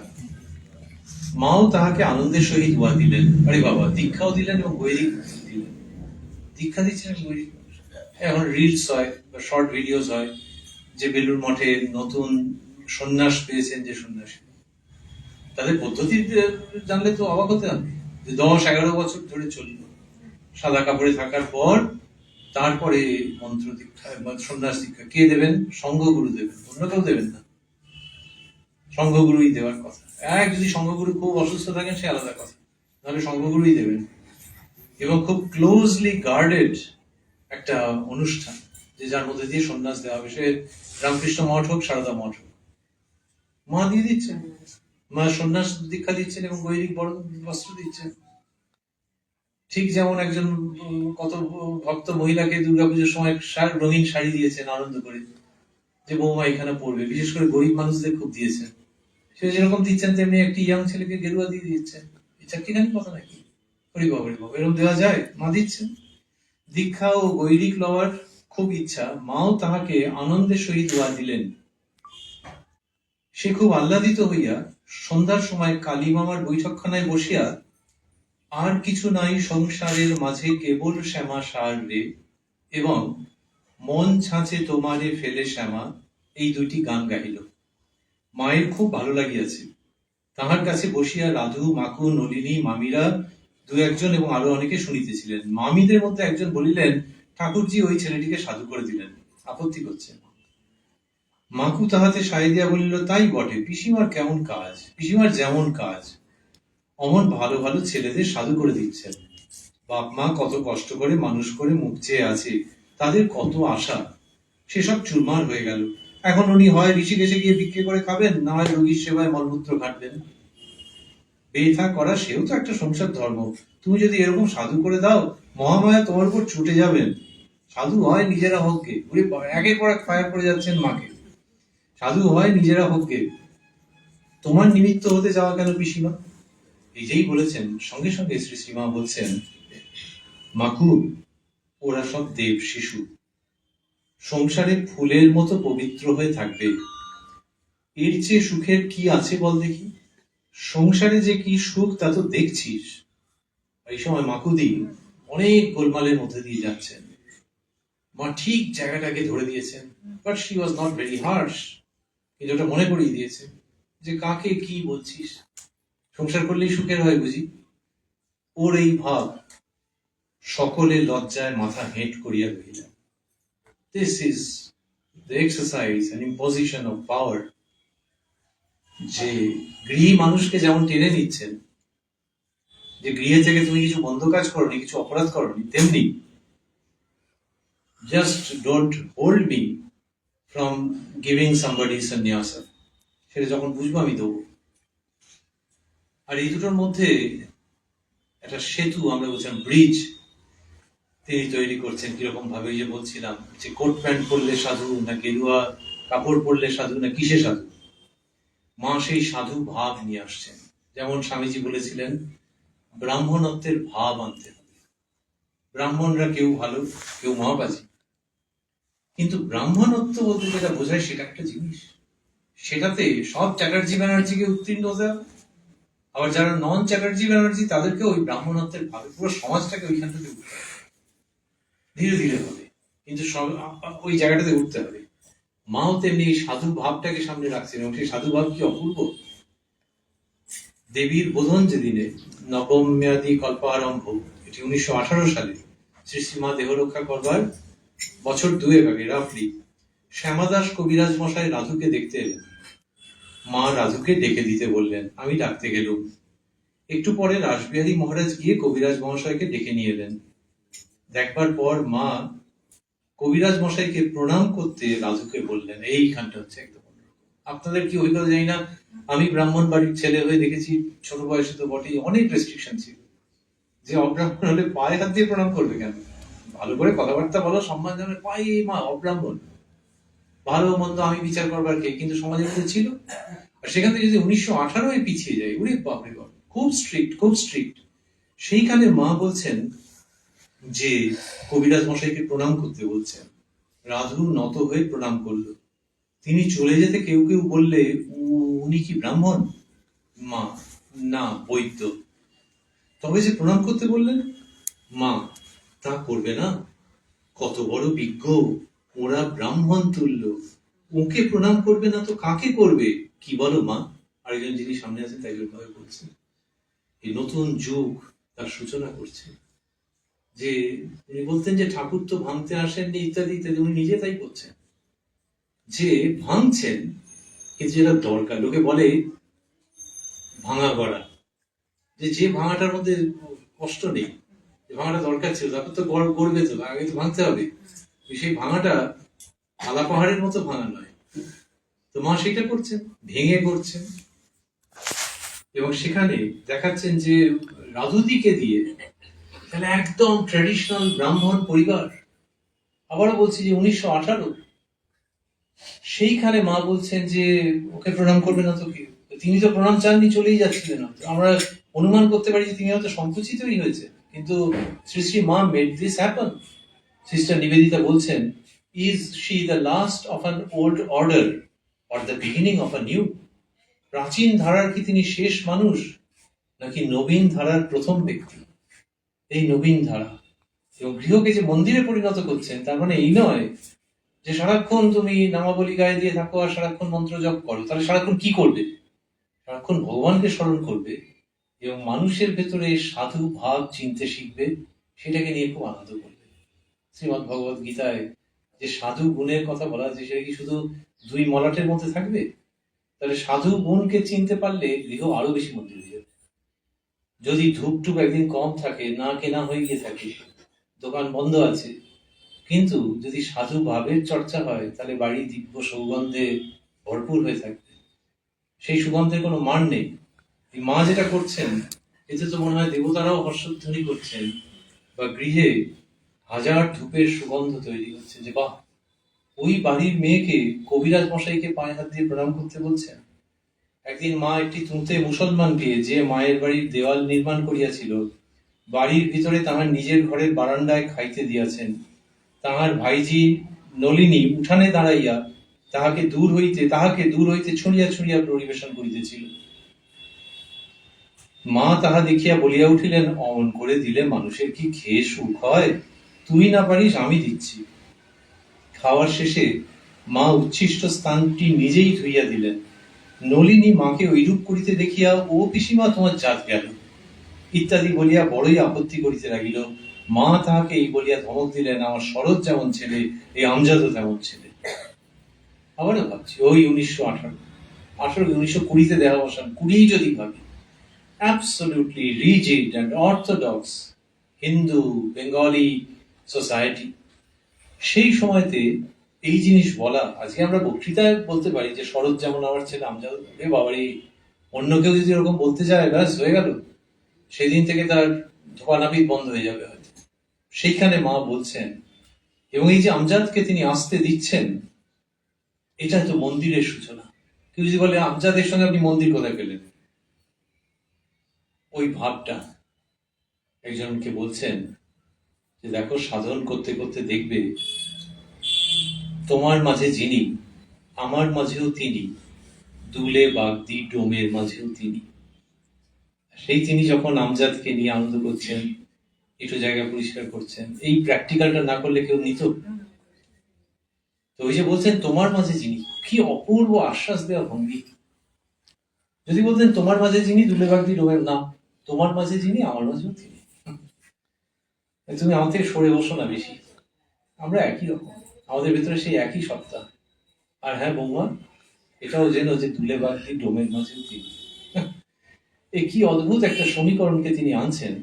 মাও তাহাকে আনন্দের সহিত উহা দিলেন। আরে বাবা, দীক্ষাও দিলেন এবং গৈরিক দিলেন। দীক্ষা দিচ্ছেন গৈরিক। এখন রিলস হয় বা শর্ট ভিডিওস হয়, যে বেলুড় মঠে নতুন সন্ন্যাস পেয়েছেন যে সন্ন্যাসী, তাদের পদ্ধতি জানলে তো অবাক হতে হবে, যে 10-11 বছর ধরে চলল সাদা কাপড়ে থাকার পর, তারপরে মন্ত্র দীক্ষা বা সন্ন্যাস দীক্ষা কে দেবেন? সংঘগুরু দেবেন, অন্য কেউ দেবেন না। সংঘগুরুই দেওয়ার কথা। যদি সংঘগুরু খুব অসুস্থ থাকেন সে আলাদা কথা, তাহলে সংঘগুরুই দেবেন। এবং খুব ক্লোজলি গার্ডেড একটা অনুষ্ঠান, যে যার মধ্যে দিয়ে সন্ন্যাস দেওয়া হবে, সে রামকৃষ্ণ মঠ হোক, সারদা মঠ হোক, মা দিয়ে দিচ্ছেন। মা সন্ন্যাস দীক্ষা দিচ্ছেন এবং গৈরিক বড় বস্ত্র দিচ্ছেন। ঠিক যেমন একজন কত ভক্ত মহিলাকে দুর্গাপুজোর সময় রঙিন শাড়ি দিয়েছেন আনন্দ করে, যে বৌমা এখানে পড়বে, বিশেষ করে গরিব মানুষদের খুব দিয়েছেন। সে যেরকম দিচ্ছেন তেমনি একটি ইয়াং ছেলেকে গেরুয়া দিয়ে দিচ্ছেন। চাকরিখানি কথা নাকি? হরিবাব হরিবাব, এরকম দেওয়া যায়? মা দিচ্ছেন। দীক্ষা ও গৈরিক লওয়ার খুব ইচ্ছা, মাও তাহাকে আনন্দের সহিত উহা দিলেন। সে খুব আহ্লাদিত হইয়া সন্ধ্যার সময় কালী মামার বৈঠকখানায় বসিয়া, আর কিছু নাই সংসারের মাঝে কেবল শ্যামা সার রে এবং মন ছাঁচে তোমারে ফেলে শ্যামা, এই দুইটি গান গাইল। মায়ের খুব ভালো লাগিয়াছে। তাহার কাছে বসিয়া রাধু, মাকু, নলিনী, মামিরা 2-1 এবং আরো অনেকে শুনিতেছিলেন। মামিদের মধ্যে একজন বলিলেন, ঠাকুরজি ওই ছেলেটিকে সাধু করে দিলেন, আপত্তি করছে। মাকু তাহাতে সায় দিয়া বলিল, তাই বটে, পিসিমার কেমন কাজ, পিসিমার যেমন কাজ, অমন ভালো ভালো ছেলেদের সাধু করে দিচ্ছেন। বাপ মা কত কষ্ট করে মানুষ করে মুখ চেয়ে আছে, তাদের কত আশা, সেসব চুরমার হয়ে গেল। এখন উনি হয় ঋষিকেশে গিয়ে বিক্রি করে খাবেন, না হয় রোগীর সেবায় মলমূত্র ঘাটবেন। বেথা করা সেও তো একটা সংসার ধর্ম। তুমি যদি এরকম সাধু করে দাও, মহামায়া তোমার উপর ছুটে যাবেন। সাধু হয় নিজেরা হোক গে, একের পর এক ফায়ার করে যাচ্ছেন মাকে। সাধু হয় নিজেরা হোক গে, তোমার নিমিত্ত হতে যাওয়া কেন পিসিমা? এই যেই বলেছেন, সঙ্গে সঙ্গে শ্রী শ্রীমা বলছেন, মাকু ওরা সব দেব শিশু, সংসারে ফুলের মতো পবিত্র হয়ে থাকবে। এর চেয়ে সুখের কি আছে বল দেখি? সংসারে যে কি সুখ তা তো দেখছিস। এই সময় মাকুদি অনেক গোলমালের মধ্যে দিয়ে যাচ্ছেন। মা ঠিক জায়গাটাকে ধরে দিয়েছেন, but she was not very harsh. কিন্তু ওটা মনে করিয়ে দিয়েছে যে কাকে কি বলছিস, সংসার করলেই সুখের হয় বুঝি? ওর এই ভাব সকলে লজ্জায় মাথা হেঁট করিয়া রহিল। This is the exercise and imposition of power. যে গৃহী মানুষকে যেমন টেনে নিচ্ছেন, যে গৃহে থেকে তুমি কিছু বন্ধ কাজ করনি, কিছু অপরাধ করনি, তেমনি just don't hold me from giving somebody sannyasa. সেটা যখন বুঝবো আমি দেবো। আর এই দুটোর মধ্যে একটা সেতু, আমরা বলছিলাম ব্রিজ, তিনি তৈরি করছেন কিরকম ভাবে। যে বলছিলাম যে কোট প্যান্ট পরলে সাধু না গেরুয়া কাপড় পরলে সাধু না কিসে সাধু, মা সেই সাধু ভাব নিয়ে আসছেন। যেমন স্বামীজি বলেছিলেন ব্রাহ্মণত্বের ভাব আনতে হবে। ব্রাহ্মণরা কেউ ভালো, কেউ মহাবাজি, কিন্তু ব্রাহ্মণত্ব বলতে যেটা বোঝায় সেটা একটা জিনিস। সেটাতে সব চ্যাটার্জি ব্যানার্জিকে উত্তীর্ণ হতে হবে, আবার যারা নন চ্যাটার্জি ব্যানার্জি তাদেরকে ওই ব্রাহ্মণত্বের ভাবে পুরো সমাজটাকে ওইখানটাতে উঠতে হবে। ধীরে ধীরে হবে, কিন্তু ওই জায়গাটাতে উঠতে হবে। মাও তেমনি এই সাধু ভাবটাকে সামনে রাখছেন, এবং সেই সাধু ভাব কি অপূর্ব। দেবীর বোধন যেদিনে নবম্যাদি কল্পারম্ভ, এটি 1918 সালে শ্রী শ্রীমা দেহ রক্ষা করবার বছর দুয়েক আগে রাফলি শ্যামাদাস কবিরাজ মশাই রাধুকে দেখতে এলেন। মা রাধুকে ডেকে দিতে বললেন, আমি ডাকতে গেলুম। একটু পরে রাসবিহারী মহারাজ গিয়ে কবিরাজ মহাশয়কে ডেকে নিয়ে এলেন। দেখবার পর মা কবিরাজ মশাইকে প্রণাম করতে রাধুকে বললেন। এইখানটা হচ্ছে একদম আপনাদের কি হইতো জানি না, আমি ব্রাহ্মণ বাড়ির ছেলে হয়ে দেখেছি, ছোট বয়সে তো বটেই অনেক রেস্ট্রিকশন ছিল, যে অব্রাহ্মণ হলে পায়ে হাত দিয়ে প্রণাম করবে কেন? ভালো করে কথাবার্তা বলো, সম্মান জানাবে, পায়ে মা অব্রাহ্মণ, ভালো মন্দ আমি বিচার করবার কে? কিন্তু সমাজের মধ্যে ছিল। আর সেখান থেকে যদি 1918 পিছিয়ে যায়, উনি বাপরে বাপ, খুব স্ট্রিক্ট, খুব স্ট্রিক্ট। সেইখানে মা বলছেন যে কবিরাজ মশাইকে প্রণাম করতে বলছেন। রাধু নত হয়ে প্রণাম করলো। তিনি চলে যেতে কেউ কেউ বললে, উনি কি ব্রাহ্মণ? মা, না, বৈদ্য। তবে যে প্রণাম করতে বললেন, মা, তা করবে না, কত বড় বিজ্ঞ, ওরা ব্রাহ্মণ তুল্য, ওকে প্রণাম করবে না তো কাকে করবে? কি বলো মা? আরেকজন যিনি সামনে আছেন তাই ভাবে বলছেন। এই নতুন যুগ তার সূচনা করছে। যে উনি বলতেন যে ঠাকুর তো ভাঙতে আসেননি ইত্যাদি ইত্যাদি, উনি নিজে তাই বলছেন যে ভাঙছেন, কিন্তু যেটা দরকার। লোকে বলে ভাঙা গড়া, যে ভাঙাটার মধ্যে কষ্ট নেই, ভাঙাটা দরকার ছিল, তারপর তো গড়বে, তো আগে তো ভাঙতে হবে। সেই ভাঙাটা আলা পাহাড়ের মতো ভাঙা নয়। তো মা সেটা করছেন, ভেঙে করছেন, এবং সেখানে দেখাচ্ছেন যে রাধুদিকে দিয়ে তাহলে একদম ট্র্যাডিশনাল ব্রাহ্মণ পরিবার। আবারও বলছি যে 1918, সেইখানে মা বলছেন যে ওকে প্রণাম করবে না তো কি? তিনি তো প্রণাম চাননি, চলেই যাচ্ছিলেন। আমরা অনুমান করতে পারি যে তিনি হয়তো সংকুচিতই হয়েছে, কিন্তু শ্রী শ্রী মা made this happen. Sister Nivedita বলছেন, is she the last of an old order or the beginning of a new? প্রাচীন ধারার কি তিনি শেষ মানুষ, নাকি নবীন ধারার প্রথম ব্যক্তি? এই নবীন ধারা, এবং গৃহকে যে মন্দিরে পরিণত করছেন, তার মানে এই নয় যে সারাক্ষণ তুমি নামাবলী গায়ে দিয়ে থাকো আর সারাক্ষণ মন্ত্র জপ করো। তাহলে সারাক্ষণ কি করবে? সারাক্ষণ ভগবানকে স্মরণ করবে, এবং মানুষের ভেতরে সাধু ভাব চিনতে শিখবে, সেটাকে নিয়ে খুব আনন্দ করবে। শ্রীমৎ ভগবত গীতায় যে সাধু গুণের কথা বলা আছে, সেটা কি শুধু দুই মলাটের মধ্যে থাকবে? তাহলে সাধু গুণকে চিনতে পারলে গৃহ আরো বেশি মন্দির হয়ে যাবে। যদি ধূপটুপ একদিন কম থাকে, না কেনা হয়ে গিয়ে থাকে, দোকান বন্ধ আছে, কিন্তু যদি সাধু ভাবের চর্চা হয়, তাহলে বাড়ি দিব্য সৌগন্ধে ভরপুর হয়ে থাকবে। সেই সুগন্ধের কোনো মান নেই। এই মা যেটা করছেন, এতে তো মনে হয় দেবতারাও হর্ষধ্বনি করছেন, বা গৃহে হাজার ধূপের সুগন্ধ তৈরি হচ্ছে, যে বাহ, ওই বাড়ির মেয়েকে কবিরাজ মশাইকে পায়ে হাত দিয়ে প্রণাম করতে বলছেন। একদিন মা একটি তুঁতে মুসলমানকে, যে মায়ের বাড়ির দেওয়াল নির্মাণ করিয়াছিল, বাড়ির ভিতরে তাহার নিজের ঘরের বারান্দায় খাইতে দিয়াছেন। তাহার ভাইজি নলিনী উঠানে দাঁড়াইয়া তাহাকে দূর হইতে ছুঁড়িয়া ছুঁড়িয়া পরিবেশন করিতেছিল। মা তাহা দেখিয়া বলিয়া উঠিলেন, অমন করে দিলে মানুষের কি খেয়ে সুখ হয়? তুই না পারিস, আমি দিচ্ছি। খাওয়ার শেষে মা উচ্ছিষ্ট স্থানটি নিজেই ধুইয়া দিলেন। নলিনী মাকে ঐরূপ করিতে দেখিয়া, ও পিসিমা, তোমার জাত গেল ইত্যাদি বলিয়া বড়ই আপত্তি করিতে লাগিল। মা তাহাকে এই বলিয়া ধমক দিলেন, আমার শরৎ যেমন ছেলে, এই আমজাদও তেমন ছেলে। আবারও ভাবছি ওই 1920-তে দেওয়া বসান, 20 যদি ভাবি, absolutely rigid and orthodox Hindu Bengali society, সেই সময়তে এই জিনিস বলা, আজকে আমরা বক্তৃতায় বলতে পারি যে শরৎ যেমন আমার ছেলে আমজাদ, বাবারে, অন্য কেউ যদি এরকম বলতে চায়, ব্যাস হয়ে গেল, সেদিন থেকে তার ধোপানাপিত বন্ধ হয়ে যাবে হয়তো। সেইখানে মা বলছেন, এবং এই যে আমজাদকে তিনি আসতে দিচ্ছেন, এটা তো মন্দিরের সূচনা। কেউ যদি বলে আমজাদের সঙ্গে আপনি মন্দির কোথায় পেলেন, ওই ভাবটা একজনকে বলছেন যে দেখো, সাধন করতে করতে দেখবে তোমার মাঝে যিনি, আমার মাঝেও তিনি, দুলে বাগদি ডোমের মাঝেও তিনি। সেই তিনি যখন আমজাদকে নিয়ে আনন্দ করছেন, একটু জায়গা পরিষ্কার করছেন, এই প্র্যাকটিক্যালটা না করলে কেউ নিত? তো ওই যে বলছেন তোমার মাঝে যিনি, কি অপূর্ব আশ্বাস দেওয়া ভঙ্গি। যদি বলতেন তোমার মাঝে যিনি, দুলে বাগদি ডোমের, না, তোমার মাঝে যিনি, আমার মাঝেও তিনি। তুমি আমার থেকে সরে বসো না বেশি, আমরা একই রকম, আমাদের ভেতরে সেই একই সত্তা। আর হ্যাঁ বৌমা, এটাও জেনো যে দুলে বাগদি ডোমের মাঝেও তিনি। এ কি অদ্ভুত একটা সমীকরণকে তিনি আনছেন।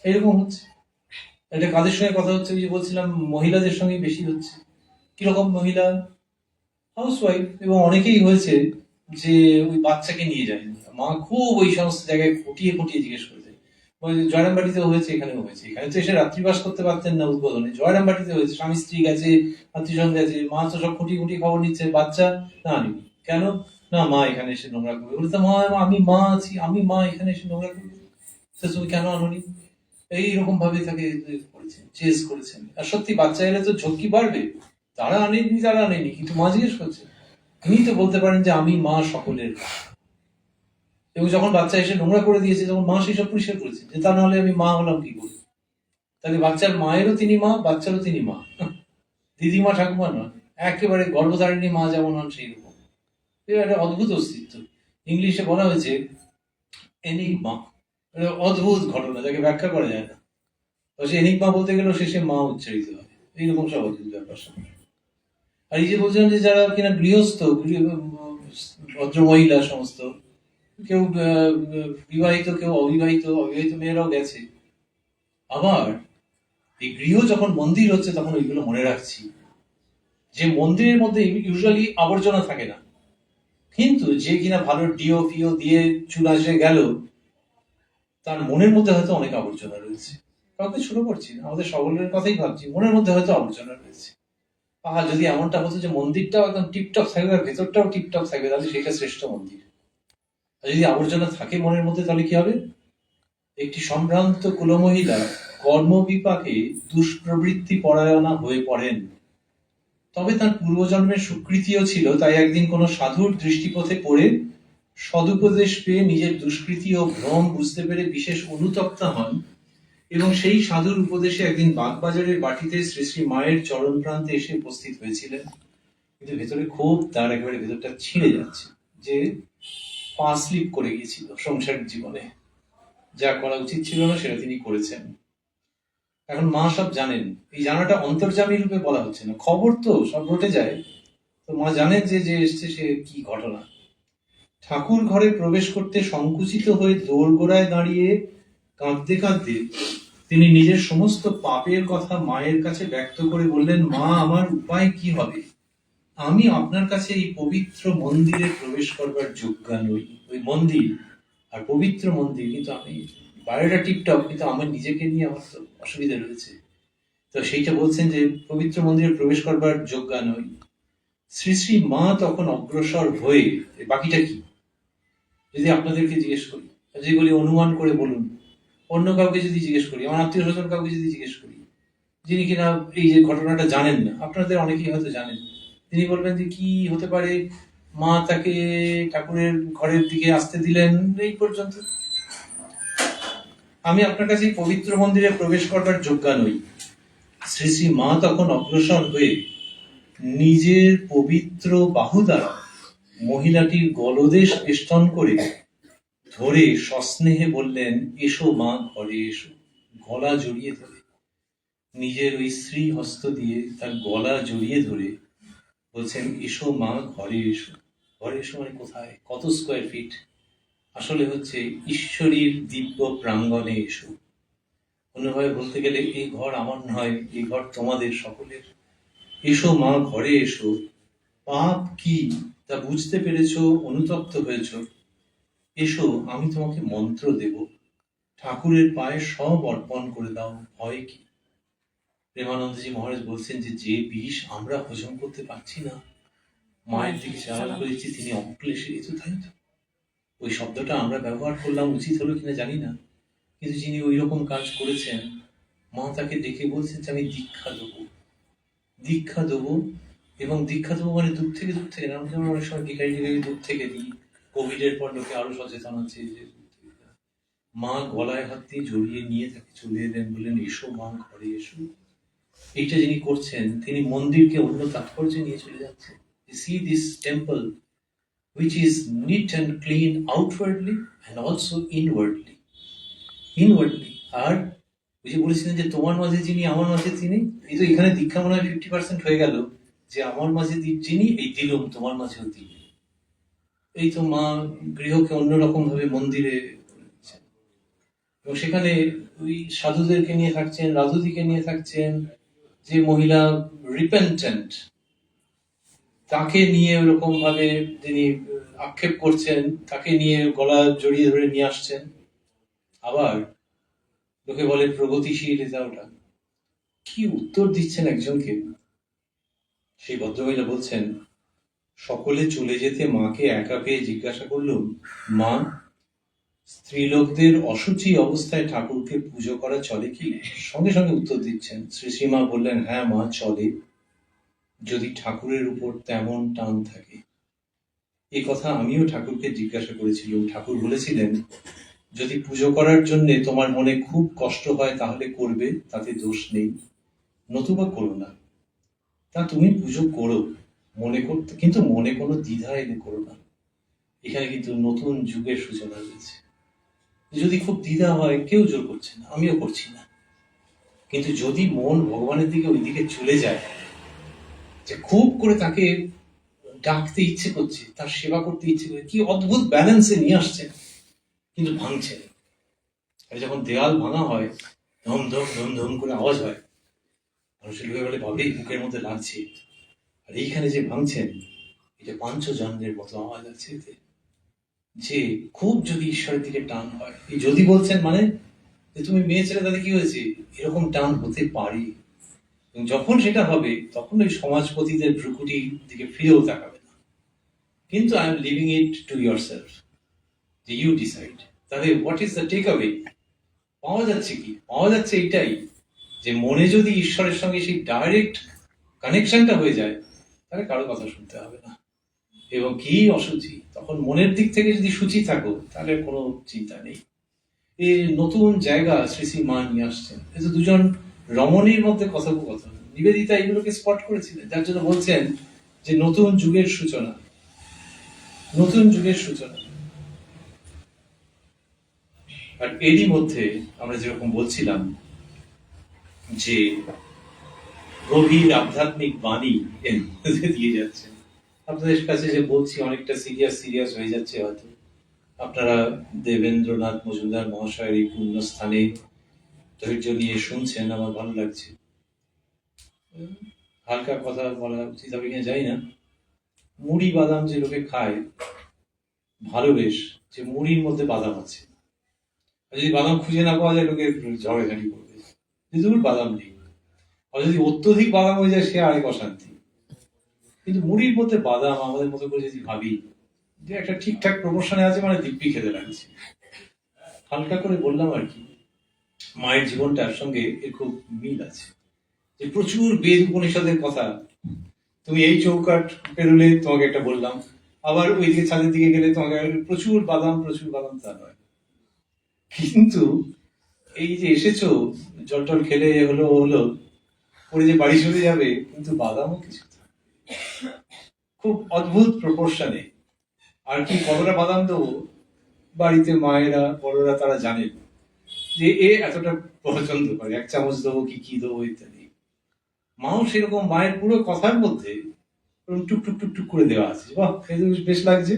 এরকম হচ্ছে, এটা কাদের সঙ্গে কথা হচ্ছে, যে বলছিলাম মহিলাদের সঙ্গে বেশি হচ্ছে। কিরকম মহিলা? হাউসওয়াইফ, এবং অনেকেই হয়েছে যে ওই বাচ্চাকে নিয়ে যায়, মা খুব ওই সমস্ত জায়গায় খুঁটিয়ে খুঁটিয়ে জিজ্ঞেস করেছে। জয়রামবাটিতেও হয়েছে, এখানেও হয়েছে। এখানে তো এসে রাত্রিবাস করতে পারতেন না উদ্বোধনে, জয়রামবাটিতে হয়েছে, স্বামী স্ত্রী গেছে, আত্মীয়স্বজন গেছে, মা তো সব খুঁটিয়ে খুঁটিয়ে খবর নিচ্ছে, বাচ্চা না আনিনি কেন, না মা এখানে এসে নোংরা করবে। বলতে, মা আমি মা আছি, আমি মা এখানে এসে নোংরা করবে, তুমি কেন আনোনি? এইরকম ভাবে তাকে করেছেন, চেস করেছেন। আর সত্যি বাচ্চা এলে তো ঝক্কি বাড়বে, তারা আনেনি, কিন্তু মা জিজ্ঞেস করছে। তিনি তো বলতে পারেন যে আমি মা সকলের, এবং যখন বাচ্চা এসে নোংরা করে দিয়েছে, তখন মা সেই সব পরিষ্কার করেছে, যে তা নাহলে আমি মা হলাম কি করে? তাহলে বাচ্চার মায়েরও তিনি মা, বাচ্চারও তিনি মা, দিদিমা ঠাকুমা নন, একেবারে গর্ভধারিণী মা যেমন হন সেই রকম। একটা অদ্ভুত অস্তিত্ব। ইংলিশে বলা হয়েছে এনিগমা, অদ্ভুত ঘটনা, যাকে ব্যাখ্যা করা যায় না। সে এনিগমা বলতে গেলেও শেষে মা উচ্চারিত হয়, এইরকম সব অদ্ভুত ব্যাপার। আর এই যে বলছিলাম যে যারা কিনা গৃহস্থ, ভদ্র মহিলা সমস্ত, কেউ বিবাহিত, কেউ অবিবাহিত, অবিবাহিত মেয়েরাও গেছে। আবার এই গৃহ যখন মন্দির হচ্ছে, তখন ওইগুলো মনে রাখছি যে মন্দিরের মধ্যে ইউজুয়ালি আবর্জনা থাকে না, কিন্তু যে কিনা ভালো ডিও ফিও দিয়ে চুল আসে গেল, তার মনের মধ্যে হয়তো অনেক আবর্জনা রয়েছে। কাউকে ছোট করছি না, আমাদের সকলের কথাই ভাবছি, মনের মধ্যে হয়তো আবর্জনা রয়েছে। যদি এমনটা হতো যে মন্দিরটাও একদম টিপটপ থাকবে আর ভেতরটাও টিপটপ থাকবে, তাহলে সেটা শ্রেষ্ঠ মন্দির। আর যদি আবর্জনা থাকে মনের মধ্যে, তাহলে কি হবে? একটি সম্ভ্রান্ত কুলমহিলা কর্মবিপাকে দুষ্প্রবৃত্তি পরায়ণা হয়ে পড়েন। তবে তার পূর্বজন্মের সুকৃতিও ছিল, তাই একদিন কোনো সাধুর দৃষ্টিপথে পড়ে সদুপদেশ পেয়ে নিজের দুষ্কৃতি ও ভ্রম বুঝতে পেরে বিশেষ অনুতপ্তা হন, এবং সেই সাধুর উপদেশে একদিন বাগবাজারের বাটিতে শ্রী শ্রী মায়ের চরণ প্রান্তে এসে উপস্থিত হয়েছিলেন। কিন্তু ভেতরে খুব, তার একেবারে ভেতরটা ছিঁড়ে যাচ্ছে, যে পা স্লিপ করে গিয়েছিল সংসারিক জীবনে, যা করা উচিত ছিল না সেটা তিনি করেছেন। এখন মা সব জানেন, এই জানাটা অন্তর্যামী রূপে বলা হচ্ছে না, খবর তো সব রটে যায়, তো মা জানেন যে যে এসছে সে কি ঘটনা। ঠাকুর ঘরে প্রবেশ করতে সংকুচিত হয়ে দোরগোড়ায় দাঁড়িয়ে কাঁদতে কাঁদতে তিনি নিজের সমস্ত পাপের কথা মায়ের কাছে ব্যক্ত করে বললেন, মা, আমার উপায় কি হবে? আমি আপনার কাছে এই পবিত্র মন্দিরে প্রবেশ করবার যোগ্য নই। ওই মন্দির আর পবিত্র মন্দির, কিন্তু আমি বাইরেটা টিপটপ, কিন্তু আমার নিজেকে নিয়ে আমার তো অসুবিধা রয়েছে। তো সেইটা বলছেন যে পবিত্র মন্দিরে প্রবেশ করবার যোগ্য নই। শ্রী শ্রী মা তখন অগ্রসর হয়ে, বাকিটা কি যদি আপনাদেরকে জিজ্ঞেস করি, যেগুলি অনুমান করে বলুন, অন্য কাউকে যদি জিজ্ঞেস করি, আমার আত্মীয় স্বজন কাউকে যদি জিজ্ঞেস করি যিনি কিনা এই যে ঘটনাটা জানেন না, আপনাদের অনেকেই হয়তো জানেন, তিনি বলবেন যে কি হতে পারে, মা তাকে ঠাকুরের ঘরের দিকে আসতে দিলেন এই পর্যন্ত। আমি আপনার কাছে এই পবিত্র মন্দিরে প্রবেশ করবার যোগ্যা নই। শ্রী শ্রী মা তখন অগ্রসর হয়ে নিজের পবিত্র বাহু দ্বারা মহিলাটির গলদেশ বেষ্টন করে ধরে সস্নেহে বললেন, এসো মা, ঘরে এসো। গলা জড়িয়ে ধরে, নিজের ওই শ্রী হস্ত দিয়ে তার গলা জড়িয়ে ধরে বলছেন, এসো মা, ঘরে এসো। ঘরে এসো মানে কোথায়, কত স্কোয়ার ফিট? আসলে হচ্ছে ঈশ্বরীর দিব্য প্রাঙ্গণে এসো। অন্যভাবে বলতে গেলে এই ঘর আমার নয়, এই ঘর তোমাদের সকলের। এসো মা, ঘরে এসো। পাপ কি তা বুঝতে পেরেছো, অনুতপ্ত হয়েছ, এসো, আমি তোমাকে মন্ত্র দেব, ঠাকুরের পায়ে সব অর্পণ করে দাও, ভয় কি? প্রেমানন্দজি মহারাজ বলছেন যে যে বিষ আমরা হজম করতে পারছি না, মায়ের দিকে খেয়াল করেছি তিনি অক্লেশে, এই তো তাই তো। ওই শব্দটা আমরা ব্যবহার করলাম, উচিত হলো কিনা জানি না, কিন্তু যিনি ওই রকম কাজ করেছেন, মা তাকে ডেকে বলছেন যে আমি দীক্ষা দেবো, দীক্ষা দেবো। এবং দীক্ষা দেবো মানে দূর থেকে না, আমি যেমন অনেক সময় ভিখারি টিখারি দূর থেকে দিই, কোভিড এর পর লোকে আরো সচেতন আছে যে মা গলায় হাত দিয়ে জড়িয়ে নিয়ে তাকে চলে এলেন, বললেন এসো মা, ঘরে এসো। এইটা যিনি করছেন তিনি মন্দিরকে অন্য তাৎপর্যে নিয়ে চলে যাচ্ছেন। See this temple which is neat and clean outwardly and also inwardly. আর ওই যে বলেছিলেন যে তোমার মাঝে যিনি আমার মাঝে তিনি, এই তো এখানে দীক্ষা মনে হয় 50% হয়ে গেল, যে আমার মাঝে যিনি, এই দিলুম তোমার মাঝেও তিনি। এই তো মা গৃহকে অন্যরকম ভাবে মন্দিরে, এবং সেখানে ওই সাধুদেরকে নিয়ে থাকছেন, রাধুদিকে নিয়ে থাকছেন, যে মহিলা রিপেন্টেন্ট তাকে নিয়ে ওরকম ভাবে তিনি আক্ষেপ করছেন, তাকে নিয়ে গলা জড়িয়ে ধরে নিয়ে আসছেন। আবার লোকে বলে প্রগতিশীল, এটা ওটা, কি উত্তর দিচ্ছেন একজনকে। সেই ভদ্রমহিলা বলছেন, সকলে চলে যেতে মাকে একা পেয়ে জিজ্ঞাসা করলুম, মা, স্ত্রীলোকদের অসুচি অবস্থায় ঠাকুরকে পুজো করা চলে কি? সঙ্গে সঙ্গে উত্তর দিচ্ছেন। শ্রী শ্রীমা বললেন, হ্যাঁ মা, চলে, যদি ঠাকুরের উপর তেমন টান থাকে। এই কথা আমিও ঠাকুরকে জিজ্ঞাসা করেছিলাম। ঠাকুর বলেছিলেন, যদি পুজো করার জন্য তোমার মনে খুব কষ্ট হয় তাহলে করবে, তাতে দোষ নেই, নতুবা করো না। তা তুমি পুজো করো, মনে করতে, কিন্তু মনে কোনো দ্বিধা এলে করো না। এখানে কিন্তু নতুন যুগের সূচনা রয়েছে। যদি খুব দ্বিধা হয়, কেউ জোর করছে না, আমিও করছি না, কিন্তু যদি মন ভগবানের দিকে ওই দিকে চলে যায়, যে খুব করে তাকে ডাকতে ইচ্ছে করছে, তার সেবা করতে ইচ্ছে করছে, কি অদ্ভুত ব্যালেন্সে নিয়ে আসছেন, কিন্তু ভাঙছেন। আর যখন দেয়াল ভাঙা হয়, ধম ধম ধম ধম করে আওয়াজ হয়, মানুষের লোকে বলে ভাবে বুকের মধ্যে লাগছে। আর এইখানে যে ভাঙছেন, এটা পাঞ্চজন্যের মতো আওয়াজ আছে এতে, যে খুব যদি ঈশ্বরের দিকে টান হয়। এই যদি বলছেন মানে যে তুমি মেয়ে ছেলে, তাদের কি হয়েছে, এরকম টান হতে পারে। এবং যখন সেটা হবে, তখন ওই সমাজপতিদের ভ্রুকুটির দিকে ফিরেও তাকাবে না, কিন্তু I am leaving it to yourself, যে ইউ ডিসাইড। তাহলে what is the takeaway? পাওয়া যাচ্ছে কি? পাওয়া যাচ্ছে এইটাই, যে মনে যদি ঈশ্বরের সঙ্গে সেই ডাইরেক্ট কানেকশনটা হয়ে যায়, তাহলে কারো কথা শুনতে হবে না। এবং কি অসুচি, তখন মনের দিক থেকে যদি সূচি থাকো, তাহলে কোনো চিন্তা নেই। এই নতুন জায়গা শ্রী শ্রী মা নিয়ে আসছেন। এই তো দুজন রমণীর মধ্যে কথোপকথন, নিবেদিতা এগুলোকে স্পট করেছিলেন, যার জন্য বলছেন যে নতুন যুগের সূচনা, নতুন যুগের সূচনা। আর এরই মধ্যে আমরা যেরকম বলছিলাম যে গভীর আধ্যাত্মিক বাণী দিয়ে যাচ্ছেন আপনাদের কাছে, যে বলছি অনেকটা সিরিয়াস হয়ে যাচ্ছে হয়তো। আপনারা দেবেন্দ্রনাথ মজুমদার মহাশয়ের এই পূর্ণ স্থানে ধৈর্য নিয়ে শুনছেন, আমার ভালো লাগছে। হালকা কথা বলা উচিত হবে কিনা জানি না। মুড়ি বাদাম যে লোকে খায় ভালো, বেশ, যে মুড়ির মধ্যে বাদাম আছে, যদি বাদাম খুঁজে না পাওয়া যায়, লোকে ঝগড়াঝাটি করবে যে দূর বাদাম নেই। আর যদি অত্যধিক বাদাম হয়ে যায়, সে আরেক অশান্তি। কিন্তু মুড়ির মধ্যে বাদাম, আমাদের মতো করে যদি ভাবি যে একটা ঠিকঠাক প্রমোশনে আছে, মানে দিব্যি খেতে লাগছে। হালকা করে বললাম আর কি, মায়ের জীবনটার সঙ্গে এর খুব মিল আছে। যে প্রচুর বেদ উপনিষদের কথা, তুমি এই চৌকাঠ পেরোলে তোমাকে একটা বললাম, আবার ওইদিকে ছাদের দিকে গেলে তোমাকে প্রচুর বাদাম তা নয়। কিন্তু এই যে এসেছো, জল টল খেলে হলো হলো পরে যে বাড়ি চলে যাবে, কিন্তু বাদামও কিছু থাকবে। খুব অদ্ভুত প্রপোর্শনে। আর কি কতটা বাদাম দেবো, বাড়িতে মায়েরা বড়রা তারা জানেন যে এ এতটা পছন্দ করে, 1 চামচ দেবো কি কি দেবো ইত্যাদি। মাও সেরকম মায়ের পুরো কথার মধ্যে টুক টুক টুক টুক করে দেওয়া আছে, বাহ খেতে বেশ লাগছে।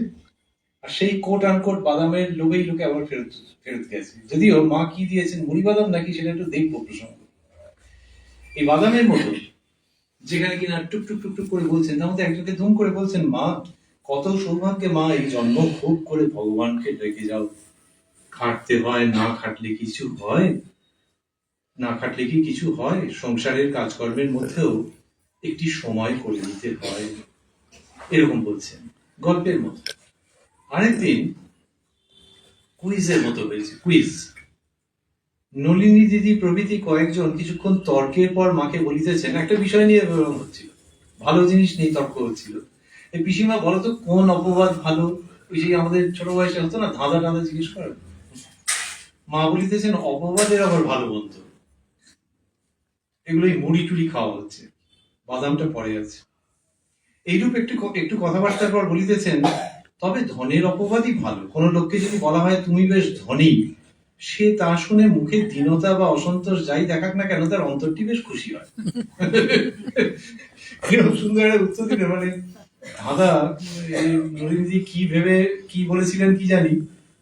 আর সেই কোট আনকোট বাদামের লোভেই লোকে আবার ফেরত ফেরত গেছে। যদিও মা কি দিয়েছেন, মুড়ি বাদাম নাকি সেটা একটু দেখবো প্রসঙ্গ। এই বাদামের মতো যেখানে কিনা টুক টুক টুক টুক করে বলছেন, তার মধ্যে একজনকে ধুম করে বলছেন, মা কত সৌভাগ্যে মা এই জন্ম খুব করে ভগবানকে ডেকে যাও। খাটতে হয়, না খাটলে কিছু হয়, না খাটলে কি কিছু হয়, সংসারের কাজকর্মের মধ্যেও একটি সময় করে নিতে হয়, এরকম বলছেন গল্পের মতো। আরেকদিন কুইজের মতো হয়েছে, কুইজ। নলিনী দিদি প্রভৃতি কয়েকজন কিছুক্ষণ তর্কের পর মাকে বলিতেছেন, একটা বিষয় নিয়ে হচ্ছিল, ভালো জিনিস নিয়ে তর্ক হচ্ছিল। এই পিসিমা বলতো কোন অপবাদ ভালো, ওই যে আমাদের ছোট বয়সে হতো না ধাঁধা টাঁধা জিজ্ঞেস করার। মা বলিতেছেন অপবাদের আবার ভালো মন্দ, এগুলোই মুড়ি টুড়ি খাওয়া হচ্ছে, বাদামটা পড়ে আছে। এইরূপ একটু একটু কথাবার্তার পর বলিতেছেন, তবে ধনের অপবাদই ভালো। কোন লোককে যদি বলা হয় তুমি বেশ ধনী, সে তা শুনে মুখে দীনতা বা অসন্তোষ যাই দেখাক না কেন, তার অন্তরটি বেশ খুশি হয়। এরকম সুন্দর একটা উত্তর দিলে, মানে দাদা নলিনীদি কি ভেবে কি বলেছিলেন কি জানি,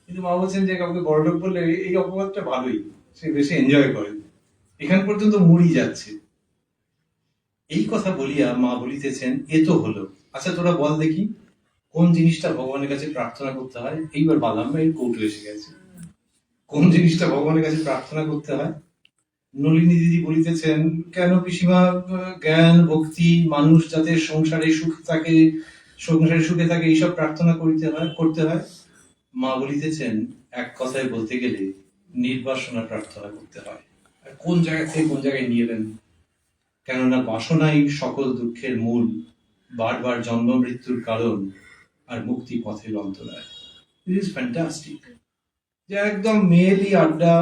কিন্তু মা বলছেন যে কাউকে বড় লোক বললে এই অপবাদটা ভালোই, সে বেশি এনজয় করে। এখান পর্যন্ত মুড়ি যাচ্ছে। এই কথা বলিয়া মা বলিতেছেন, এ তো হলো, আচ্ছা তোরা বল দেখি কোন জিনিসটা ভগবানের কাছে প্রার্থনা করতে হয়। এইবার বাদাম এর কৌটো এসে গেছে, কোন জিনিসটা ভগবানের কাছে প্রার্থনা করতে হয়। নলিনী দিদি বলিতেছেন, কেন পিসিমা, জ্ঞান ভক্তি, মানুষ যাতে সংসারে সুখ থাকে, সংসারে সুখে থাকে, এইসব প্রার্থনা করতে হয়। মা বলিতেছেন, এক কথায় বলতে গেলে নির্বাসনা প্রার্থনা করতে হয়। আর কোন জায়গা থেকে কোন জায়গায় নিয়ে এলেন, কেননা বাসনাই সকল দুঃখের মূল, বারবার জন্ম মৃত্যুর কারণ, আর মুক্তি পথের অন্তরায়। It is fantastic. যে একদম মেয়েলি আড্ডা,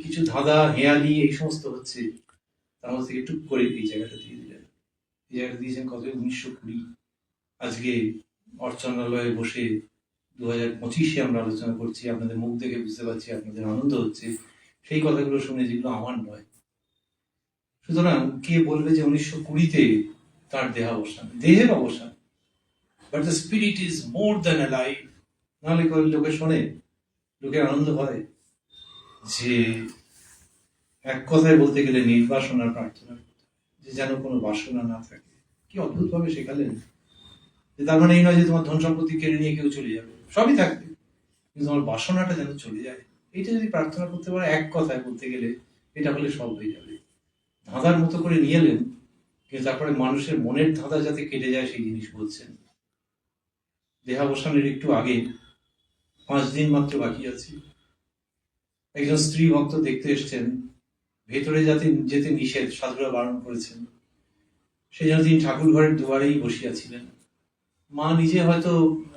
কিছু ধাঁধা হেয়ালি এই সমস্ত হচ্ছে, তার মধ্যে থেকে টুক করে এই জায়গাটা দিয়ে দিলেন। এই জায়গাটা দিয়েছেন কত, 1920। আজকে অর্চনালয়ে বসে 2025-এ আমরা আলোচনা করছি, আপনাদের মুখ দেখে বুঝতে পারছি আপনাদের আনন্দ হচ্ছে সেই কথাগুলো শুনে, যেগুলো আমার নয়। সুতরাং কে বলবে যে 1920-তে তার দেহাবসান, দেহের অবসান, but the spirit is more than alive. নাহলে লোকে শোনে, লোকের আনন্দ হয় যে এক কথায় বলতে গেলে নির্বাসনার প্রার্থনা, যে যেন কোনো বাসনা না থাকে। কি অদ্ভুত ভাবে শেখালেন, যে তার মানে এই নয় যে তোমার ধন সম্পত্তি কেড়ে নিয়ে কেউ চলে যাবে, সবই থাকবে, কিন্তু তোমার বাসনাটা যেন চলে যায়। এইটা যদি প্রার্থনা করতে পারে, এক কথায় বলতে গেলে এটা হলে সব হয়ে যাবে। ধাঁধার মতো করে নিয়ে এলেন, কিন্তু তারপরে মানুষের মনের ধাঁধা যাতে কেটে যায় সেই জিনিস বলছেন। দেহাবসানের একটু আগে 5 দিন মাত্র বাকি আছে। একজন স্ত্রী ভক্ত দেখতে এসছেন, ভেতরে যাতে যেতে নিষেধ, সাধুরা বারণ করেছেন। সেই জন্য তিনি ঠাকুর ঘরের দুয়ারেই বসিয়াছিলেন। মা নিজে হয়তো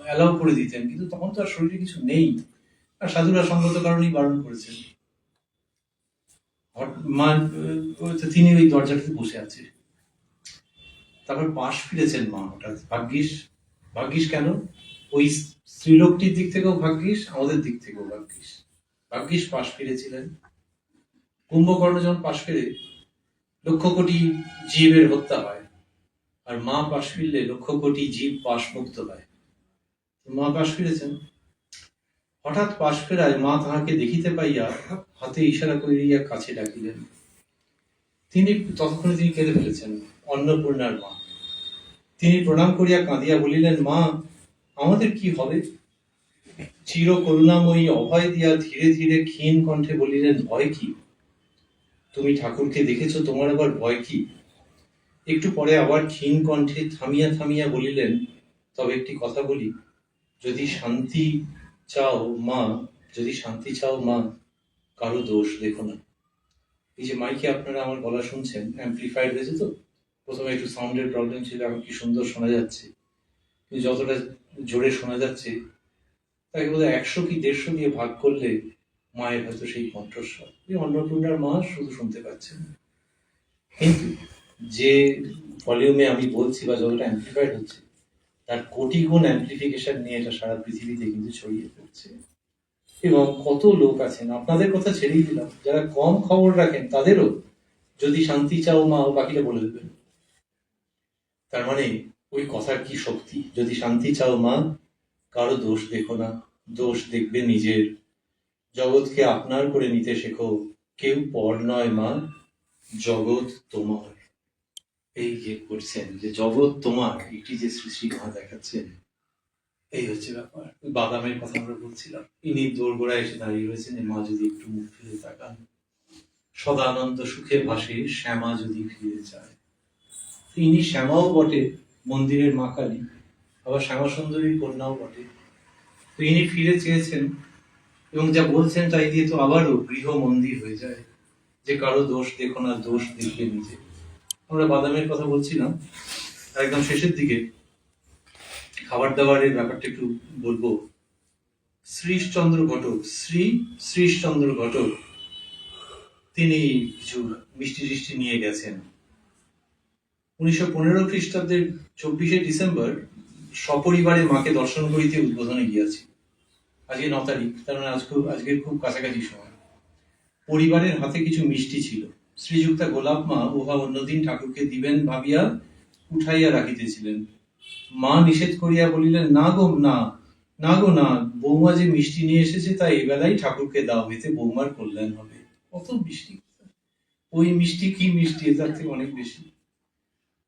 অ্যালাউ করে দিতেন, কিন্তু তখন তো আর শরীরে কিছু নেই, আর সাধুরা সঙ্গত কারণেই বারণ করেছেন। মা তিনি ওই দরজাটাতে বসে আছে। তারপর পাশ ফিরেছেন মা হঠাৎ। ভাগ্যিস কেন, ওই স্ত্রীলোকটির দিক থেকেও ভাগ্যিস, আমাদের দিক থেকেও ভাগ্যিস পাশ ফিরেছিলেন। কুম্ভকর্ণ যখন পাশ ফিরে, 1,00,000 কোটি জীবের হত্যা হয়, আর মা পাশ ফিরলে 1,00,000 কোটি জীব পাশ মুক্ত হয়। মা পাশ ফিরেছেন। হঠাৎ পাশ ফেরায় মা তাহাকে দেখিতে পাইয়া হাতে ইশারা করিয়া কাছে ডাকিলেন। ততক্ষণে তিনি কেঁদে ফেলেছেন, অন্নপূর্ণার মা। তিনি প্রণাম করিয়া কাঁদিয়া বলিলেন, মা আমাদের কি হবে? চির করুণাময়ী অভয় দিয়া ধীরে ধীরে ক্ষীণ কণ্ঠে বলিলেন, ভয় কি? তুমি ঠাকুরকে দেখেছো, তোমার আবার ভয় কি? একটু পরে আবার ক্ষীণ কণ্ঠে থামিয়া থামিয়া বলিলেন, তবে একটি কথা বলি, যদি শান্তি চাও মা, কারো দোষ দেখো না। এই যে মাইকে আপনারা আমার গলা শুনছেন, অ্যাম্পলিফাইড হয়েছে তো, প্রথমে একটু সাউন্ডের প্রবলেম ছিল, এখন কি সুন্দর শোনা যাচ্ছে। কিন্তু যতটা জোরে শোনা যাচ্ছে তাকে বোধহয় 100 কি 150 দিয়ে ভাগ করলে মায়ের হয়তো সেই কণ্ঠস্বর, এই অন্নপূর্ণার মা শুধু শুনতে পাচ্ছেন। কিন্তু যে ভলিউমে আমি বলছি বা যতটা অ্যাম্পলিফাইড হচ্ছে, তার কোটি গুণ অ্যাম্পলিফিকেশন নিয়ে এটা সারা পৃথিবীতে কিন্তু ছড়িয়ে পড়ছে। এবং কত লোক আছেন, আপনাদের কথা ছেড়েই দিলাম, যারা কম খবর রাখেন তাদেরও যদি শান্তি চাও মা, বাকিটা বলে দেবেন। তার মানে ওই কথার কি শক্তি, যদি শান্তি চাও মা, কারো দোষ দেখো না, দোষ দেখবে নিজের। জগৎকে আপনার করে নিতে শেখো, কেউ পর নয় মা, জগৎ তোমার। এই যে করছেন যে জগৎ তোমার, এটি যে শ্রী মা দেখাচ্ছেন, এই হচ্ছে ব্যাপার। ওই বাদামের কথা আমরা বলছিলাম, ইনি দোরগোড়ায় এসে দাঁড়িয়ে রয়েছেন, মা যদি একটু মুখ ফিরে তাকান, সদানন্দ সুখে ভাসে শ্যামা যদি ফিরে যায়। ইনি শ্যামাও বটে, মন্দিরের মা কালী, আবার শ্যামা সুন্দরীর কন্যাও বটে। তো ইনি ফিরে চেয়েছেন, এবং যা বলছেন তাই দিয়ে তো আবারও গৃহ মন্দির হয়ে যায়, যে কারো দোষ দেখো না, দোষ দেখবে নিজে। আমরা বাদামের কথা বলছিলাম, আর একদম শেষের দিকে খাবার দাবারের ব্যাপারটা একটু বলবো। শ্রীশচন্দ্র ঘটক, শ্রীশচন্দ্র ঘটক, তিনি কিছু মিষ্টি টিষ্টি নিয়ে গেছেন। 1915 খ্রিস্টাব্দের 24শে ডিসেম্বর সপরিবারে মাকে দর্শন করিতে উদ্বোধনে গিয়াছি। আজকে 9 তারিখ, তার মানে আজকের খুব কাছাকাছি সময়। পরিবারের হাতে কিছু মিষ্টি ছিল, শ্রীযুক্তা গোলাপ মা উহা অন্যদিন ঠাকুরকে দিবেন ভাবিয়া উঠাইয়া রাখিতেছিলেন। মা নিষেধ করিয়া বলিলেন, না গো না, না গো না, বৌমা যে মিষ্টি নিয়ে এসেছে তা এই বেলায় ঠাকুরকে দাও, এতে বৌমার কল্যাণ হবে। কত মিষ্টি, ওই মিষ্টি কি মিষ্টি, তার থেকে অনেক বেশি।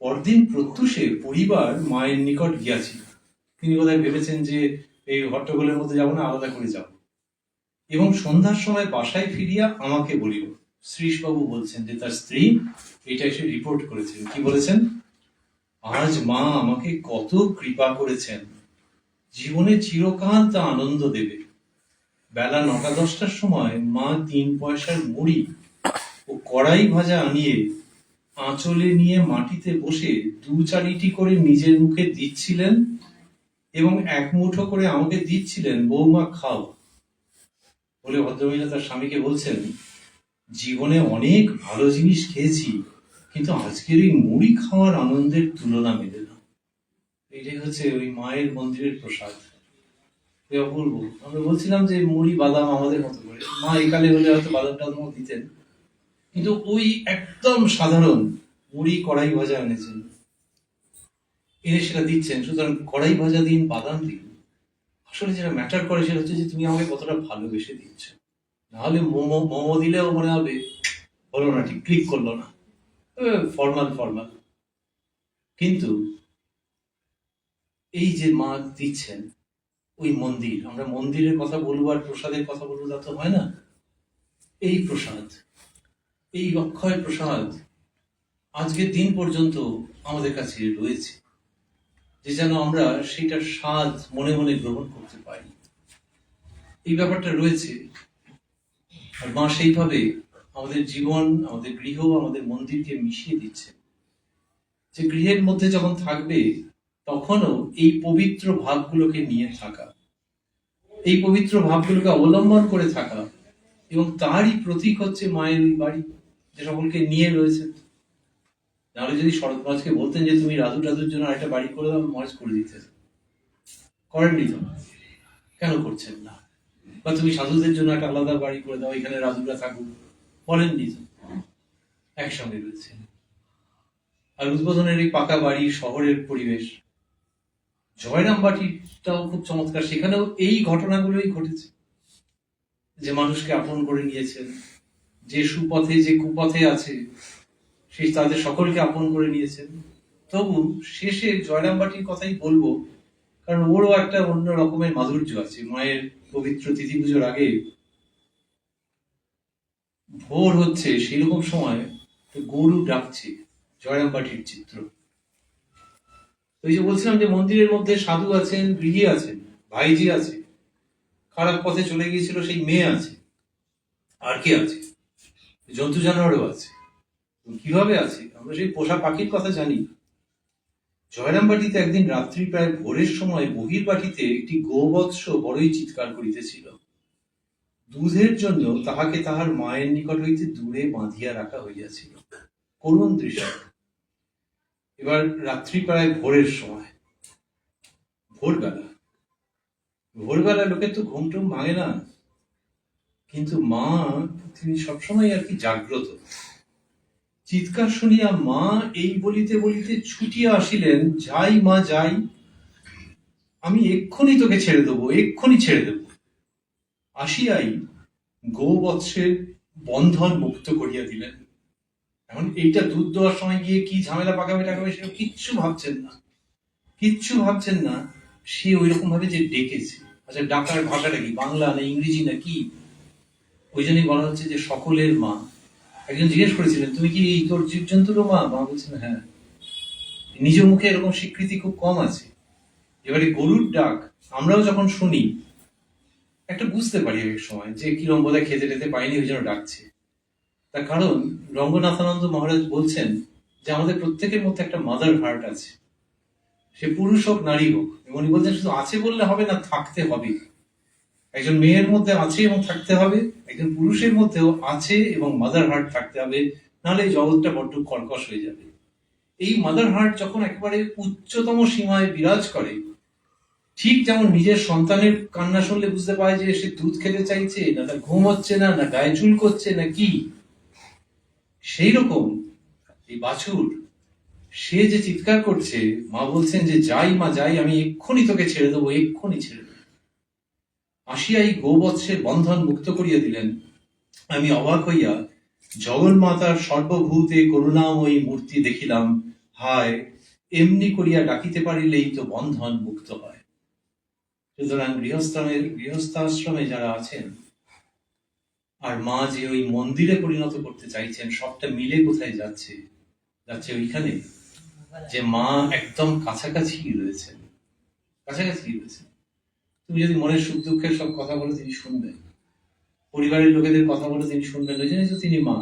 পরদিন প্রত্যুষে পরিবার মায়ের নিকট গিয়াছিল। তিনি বোধহয় ভেবেছেন যে এই হট্টগোলের মধ্যে যাবো না, আলাদা করে যাব। এবং সন্ধ্যার সময় বাসায় ফিরিয়া আমাকে বলিল, শ্রীশবাবু বলছেন যে তার স্ত্রী এটা এসে রিপোর্ট করেছেন। কি বলেছেন? আজ মা আমাকে কত কৃপা করেছেন, জীবনে চিরকাল তা আনন্দ দেবে। বেলা 9টা-10টার সময় মা 3 পয়সার মুড়ি ও কড়াই ভাজা আনিয়ে আঁচলে নিয়ে মাটিতে বসে 2-4টি করে নিজের মুখে দিচ্ছিলেন, এবং 1 মুঠো করে আমাকে দিচ্ছিলেন, বৌমা খাও বলে। ভদ্রমহিলা তার স্বামীকে বলছেন, জীবনে অনেক ভালো জিনিস খেয়েছি, কিন্তু আজকের এই মুড়ি খাওয়ার আনন্দের তুলনা মেলে না। এটাই হচ্ছে ওই মায়ের মন্দিরের প্রসাদ, অপূর্ব। আমরা বলছিলাম যে মুড়ি বাদাম আমাদের মতো করে, মা একালে হলে হয়তো বাদাম টাদাম দিতেন, কিন্তু ওই একদম সাধারণ মুড়ি কড়াই ভাজা এনেছেন, এনে সেটা দিচ্ছেন। সুতরাং কড়াই ভাজা দিন, বাদাম দিন, আসলে যেটা ম্যাটার করে সেটা হচ্ছে যে তুমি আমাকে কতটা ভালোবেসে দিচ্ছ। নাহলে মোমো দিলেও মনে হবে হলো না, ঠিক ক্লিক করলো না, ফর্মাল। কিন্তু এই যে মা দিচ্ছেন, ওই মন্দির, আমরা মন্দিরের কথা বলবো আর প্রসাদের কথা বলবো, তা তো হয় না। এই প্রসাদ, এই অক্ষয় প্রসাদ আজকের দিন পর্যন্ত আমাদের কাছে রয়েছে, যে যেন আমরা সেটার স্বাদ মনে মনে গ্রহণ করতে পারি, এই ব্যাপারটা রয়েছে। আর মা সেইভাবে আমাদের জীবন, আমাদের গৃহ, আমাদের মন্দিরকে মিশিয়ে দিচ্ছে, যে গৃহের মধ্যে যখন থাকবে তখনও এই পবিত্র ভাবগুলোকে নিয়ে থাকা, এই পবিত্র ভাবগুলোকে অবলম্বন করে থাকা, এবং তারই প্রতীক হচ্ছে মায়ের ওই বাড়ি, যে সকলকে নিয়ে রয়েছে। নাহলে যদি শরৎ মহারাজকে বলতেন যে তুমি রাজুর জন্য একটা বাড়ি করে দাও, মহারাজ করে দিতেন, করেননি তো, কেন করছেন না? বা তুমি সাধুদের জন্য একটা আলাদা বাড়ি করে দাও, এখানে রাজুরা থাকুক, বলেননি তো, একসঙ্গে রয়েছে। আর উদ্বোধনের এই পাকা বাড়ি, শহরের পরিবেশ, জয়রামবাটিটাও খুব চমৎকার, সেখানেও এই ঘটনাগুলোই ঘটেছে, যে মানুষকে আপন করে নিয়েছেন, যে সুপথে যে কুপথে আছে সেই তাদের সকলকে আপন করে নিয়েছেন। তবু শেষে জয়রামবাটির কথাই বলবো, কারণ ওরও একটা অন্য রকমের মাধুর্য আছে। মায়ের পবিত্র তিথি পুজোর আগে ভোর হচ্ছে, সেরকম সময় গরু ডাকছে, জয়রামবাটির চিত্র। ওই যে বলছিলাম যে মন্দিরের মধ্যে সাধু আছেন, গৃহী আছেন, ভাইজি আছে, খারাপ পথে চলে গিয়েছিল সেই মেয়ে আছে, আর কি আছে, জন্তু জানোয়ারও আছে। কিভাবে আছে? আমরা সেই পোষা পাখির কথা জানি। জয়রামবাটিতে একদিন রাত্রি প্রায় ভোরের সময় বহির বাটিতে একটি গোবৎস বড়ই চিৎকার করিতেছিল। দুধের জন্য তাহাকে তাহার মায়ের নিকট হইতে দূরে বাঁধিয়া রাখা হইয়াছিল। করুণ দৃশ্য। এবার রাত্রি প্রায় ভোরের সময়, ভোরবেলা। ভোরবেলা লোকের তো ঘুম টুম ভাঙে না, কিন্তু মা তিনি সবসময় আর কি জাগ্রত। চিৎকার শুনিয়া মা এই বলিতে বলিতে ছুটিয়া আসিলেন, যাই মা যাই, আমি এক্ষুনি তোকে ছেড়ে দেবো, এক্ষুনি ছেড়ে দেবো। আসিয়াই গোবৎসের বন্ধন মুক্ত করিয়া দিলেন। এখন এইটা দুধ দেওয়ার সময় গিয়ে কি ঝামেলা পাকাবে টাকাবে সেটা কিচ্ছু ভাবছেন না, কিচ্ছু ভাবছেন না। সে ওই রকম ভাবে যে ডেকেছে, আচ্ছা ডাকার ভাষাটা কি, বাংলা না ইংরেজি না কি? ওই জন্যই বলা হচ্ছে যে সকলের মা। একজন জিজ্ঞেস করেছিলেন, তুমি কি তোর জীবজন্তুরও মা? মা বলছেন হ্যাঁ। নিজ মুখে এরকম স্বীকৃতি খুব কম আছে। এবারে গরুর ডাক আমরাও যখন শুনি একটা বুঝতে পারি এক সময় যে কিরম বোধহয় খেতে টেতে পাইনি ওই জন্য ডাকছে। তার কারণ রঙ্গনাথানন্দ মহারাজ বলছেন যে আমাদের প্রত্যেকের মধ্যে একটা মাদার হার্ট আছে, সে পুরুষ হোক নারী হোক। এবং উনি বলছেন শুধু আছে বললে হবে না, থাকতে হবে। একজন মেয়ের মধ্যে আছে এবং থাকতে হবে, একজন পুরুষের মধ্যেও আছে এবং মাদার হার্ট থাকতে হবে, নাহলে এই জগৎটা বড্ড কর্কশ হয়ে যাবে। এই মাদার হার্ট যখন একেবারে উচ্চতম সীমায় বিরাজ করে, ঠিক যেমন নিজের সন্তানের কান্না শুনলে বুঝতে পারে যে সে দুধ খেতে চাইছে, না তার ঘুম হচ্ছে না, না গায়ে চুল করছে না কি, সেই রকম এই বাছুর সে যে চিৎকার করছে, মা বলছেন যে যাই মা যাই, আমি এক্ষুনি তোকে ছেড়ে দেবো, এক্ষুনি ছেড়ে দেবো। আসিয়াই গোবৎসের বন্ধন মুক্ত করিয়া দিলেন। আমি অবাক হইয়া জগন্মাতার সর্বভূতে করুণাময়ী মূর্তি দেখিলাম। হায়, এমনি করিয়া ডাকিতে পারিলেই তো বন্ধন মুক্ত হয়। সুতরাং গৃহস্থাশ্রমে যারা আছেন, আর মা যে ওই মন্দিরে পরিণত করতে চাইছেন, সবটা মিলে কোথায় যাচ্ছে? যাচ্ছে ওইখানে যে মা একদম কাছাকাছি রয়েছেন, কাছাকাছি রয়েছেন। তুমি যদি মনের সুখ দুঃখের সব কথা বলে তিনি শুনবেন, পরিবারের লোকেদের কথা বলে তিনি শুনবেন, ওই জন্য তিনি মা।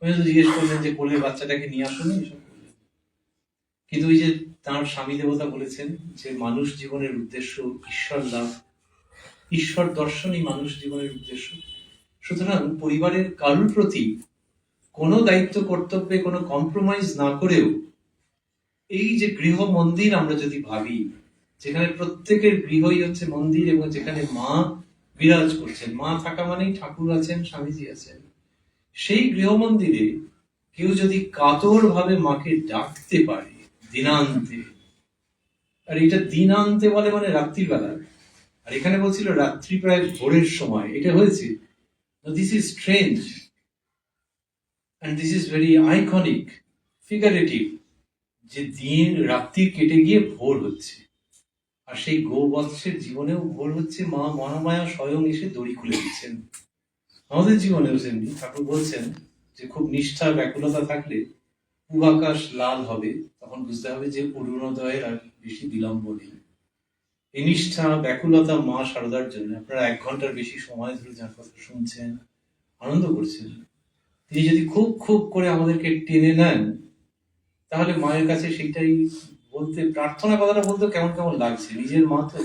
ওই জন্য জিজ্ঞেস করলেন যে কোলের বাচ্চাটাকে নিয়ে আসুন, এসব করলেন। কিন্তু ওই যে তাঁর স্বামী দেবতা বলেছেন যে মানুষ জীবনের উদ্দেশ্য ঈশ্বর লাভ, ঈশ্বর দর্শনই মানুষ জীবনের উদ্দেশ্য। সুতরাং পরিবারের কারুর প্রতি কোনো দায়িত্ব কর্তব্যে কোনো কম্প্রোমাইজ না করেও এই যে গৃহ মন্দির আমরা যদি ভাবি, যেখানে প্রত্যেকের গৃহই হচ্ছে মন্দির এবং যেখানে মা বিরাজ করছেন, মা থাকা মানেই ঠাকুর আছেন, স্বামীজি আছেন, সেই গৃহ মন্দিরে কেউ যদি কাতর ভাবে মাকে ডাকতে পারে দিনান্তে, আর এটা দিনান্তে বলে মানে রাত্রির বেলা, আর এখানে বলছিল রাত্রি প্রায় ভোরের সময়, এটা হয়েছে। This is strange and this is very iconic, figurative, যে দিন রাত্রি কেটে গিয়ে ভোর হচ্ছে। আর সেই গোবৎসের জীবনেও ভোর হচ্ছে, মা মহামায়া স্বয়ং এসে দড়ি খুলে দিচ্ছেন। আমাদের জীবনেও সেমনি ঠাকুর বলছেন যে খুব নিষ্ঠা ব্যাকুলতা থাকলে পূবাকাশ লাল হবে, তখন বুঝতে হবে যে অরুণোদয়ের আর বেশি বিলম্ব নেই। এই নিষ্ঠা ব্যাকুলতা মা শারদার জন্য। আপনারা 1 ঘন্টার বেশি সময় ধরে যার কথা শুনছেন, আনন্দ করছেন, তিনি যদি খুব খুব করে আমাদেরকে টেনে নেন, তাহলে মায়ের কাছে সেইটাই বলতে, প্রার্থনা কথাটা বলতে কেমন কেমন লাগছে। নিজের মা তো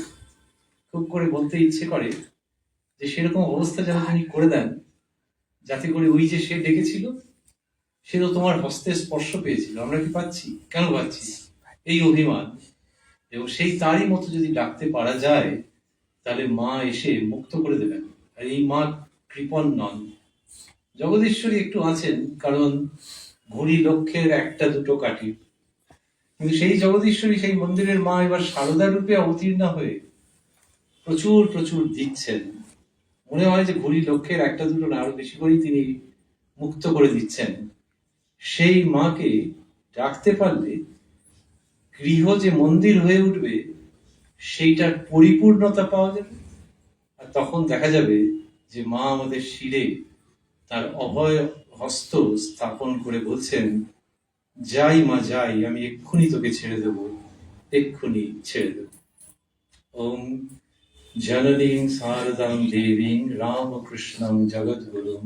খুব করে বলতে ইচ্ছে করে যে সেরকম অবস্থা যেন তিনি করে দেন, যাতে করে ওই যে সে ডেকেছিল, সে তো তোমার হস্তে স্পর্শ পেয়েছিল, আমরা কি পাচ্ছি? কেন পাচ্ছি? এই অভিমান। এবং সেই তারই মতো যদি ডাকতে পারা যায়, তাহলে মা এসে মুক্ত করে দেবেন। আর এই মা কৃপণ নন, জগদীশ্বরী একটু আছেন, কারণ ঘুড়ি লক্ষ্যের 1-2 কাঠি। কিন্তু সেই জগদীশ্বরী, সেই মন্দিরের মা এবার সারদা রূপে অবতীর্ণ হয়ে প্রচুর প্রচুর দিচ্ছেন। মনে হয় যে ঘুড়ি লক্ষ্যের 1-2 না, আরো বেশি করেই তিনি মুক্ত করে দিচ্ছেন। সেই মাকে ডাকতে পারলে গৃহ যে মন্দির হয়ে উঠবে, সেইটার পরিপূর্ণতা পাওয়া যাবে। আর তখন দেখা যাবে যে মা আমাদের শিরে তার অভয় হস্ত স্থাপন করে বলছেন, যাই মা যাই, আমি এক্ষুনি তোকে ছেড়ে দেব, এক্ষুনি ছেড়ে দেব। ওম জননীং শারদাং দেবীং রামকৃষ্ণং জগদ্গুরুং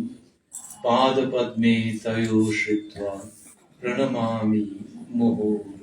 पादपद्मे तयो श्रित्वा प्रणमामि मुहुः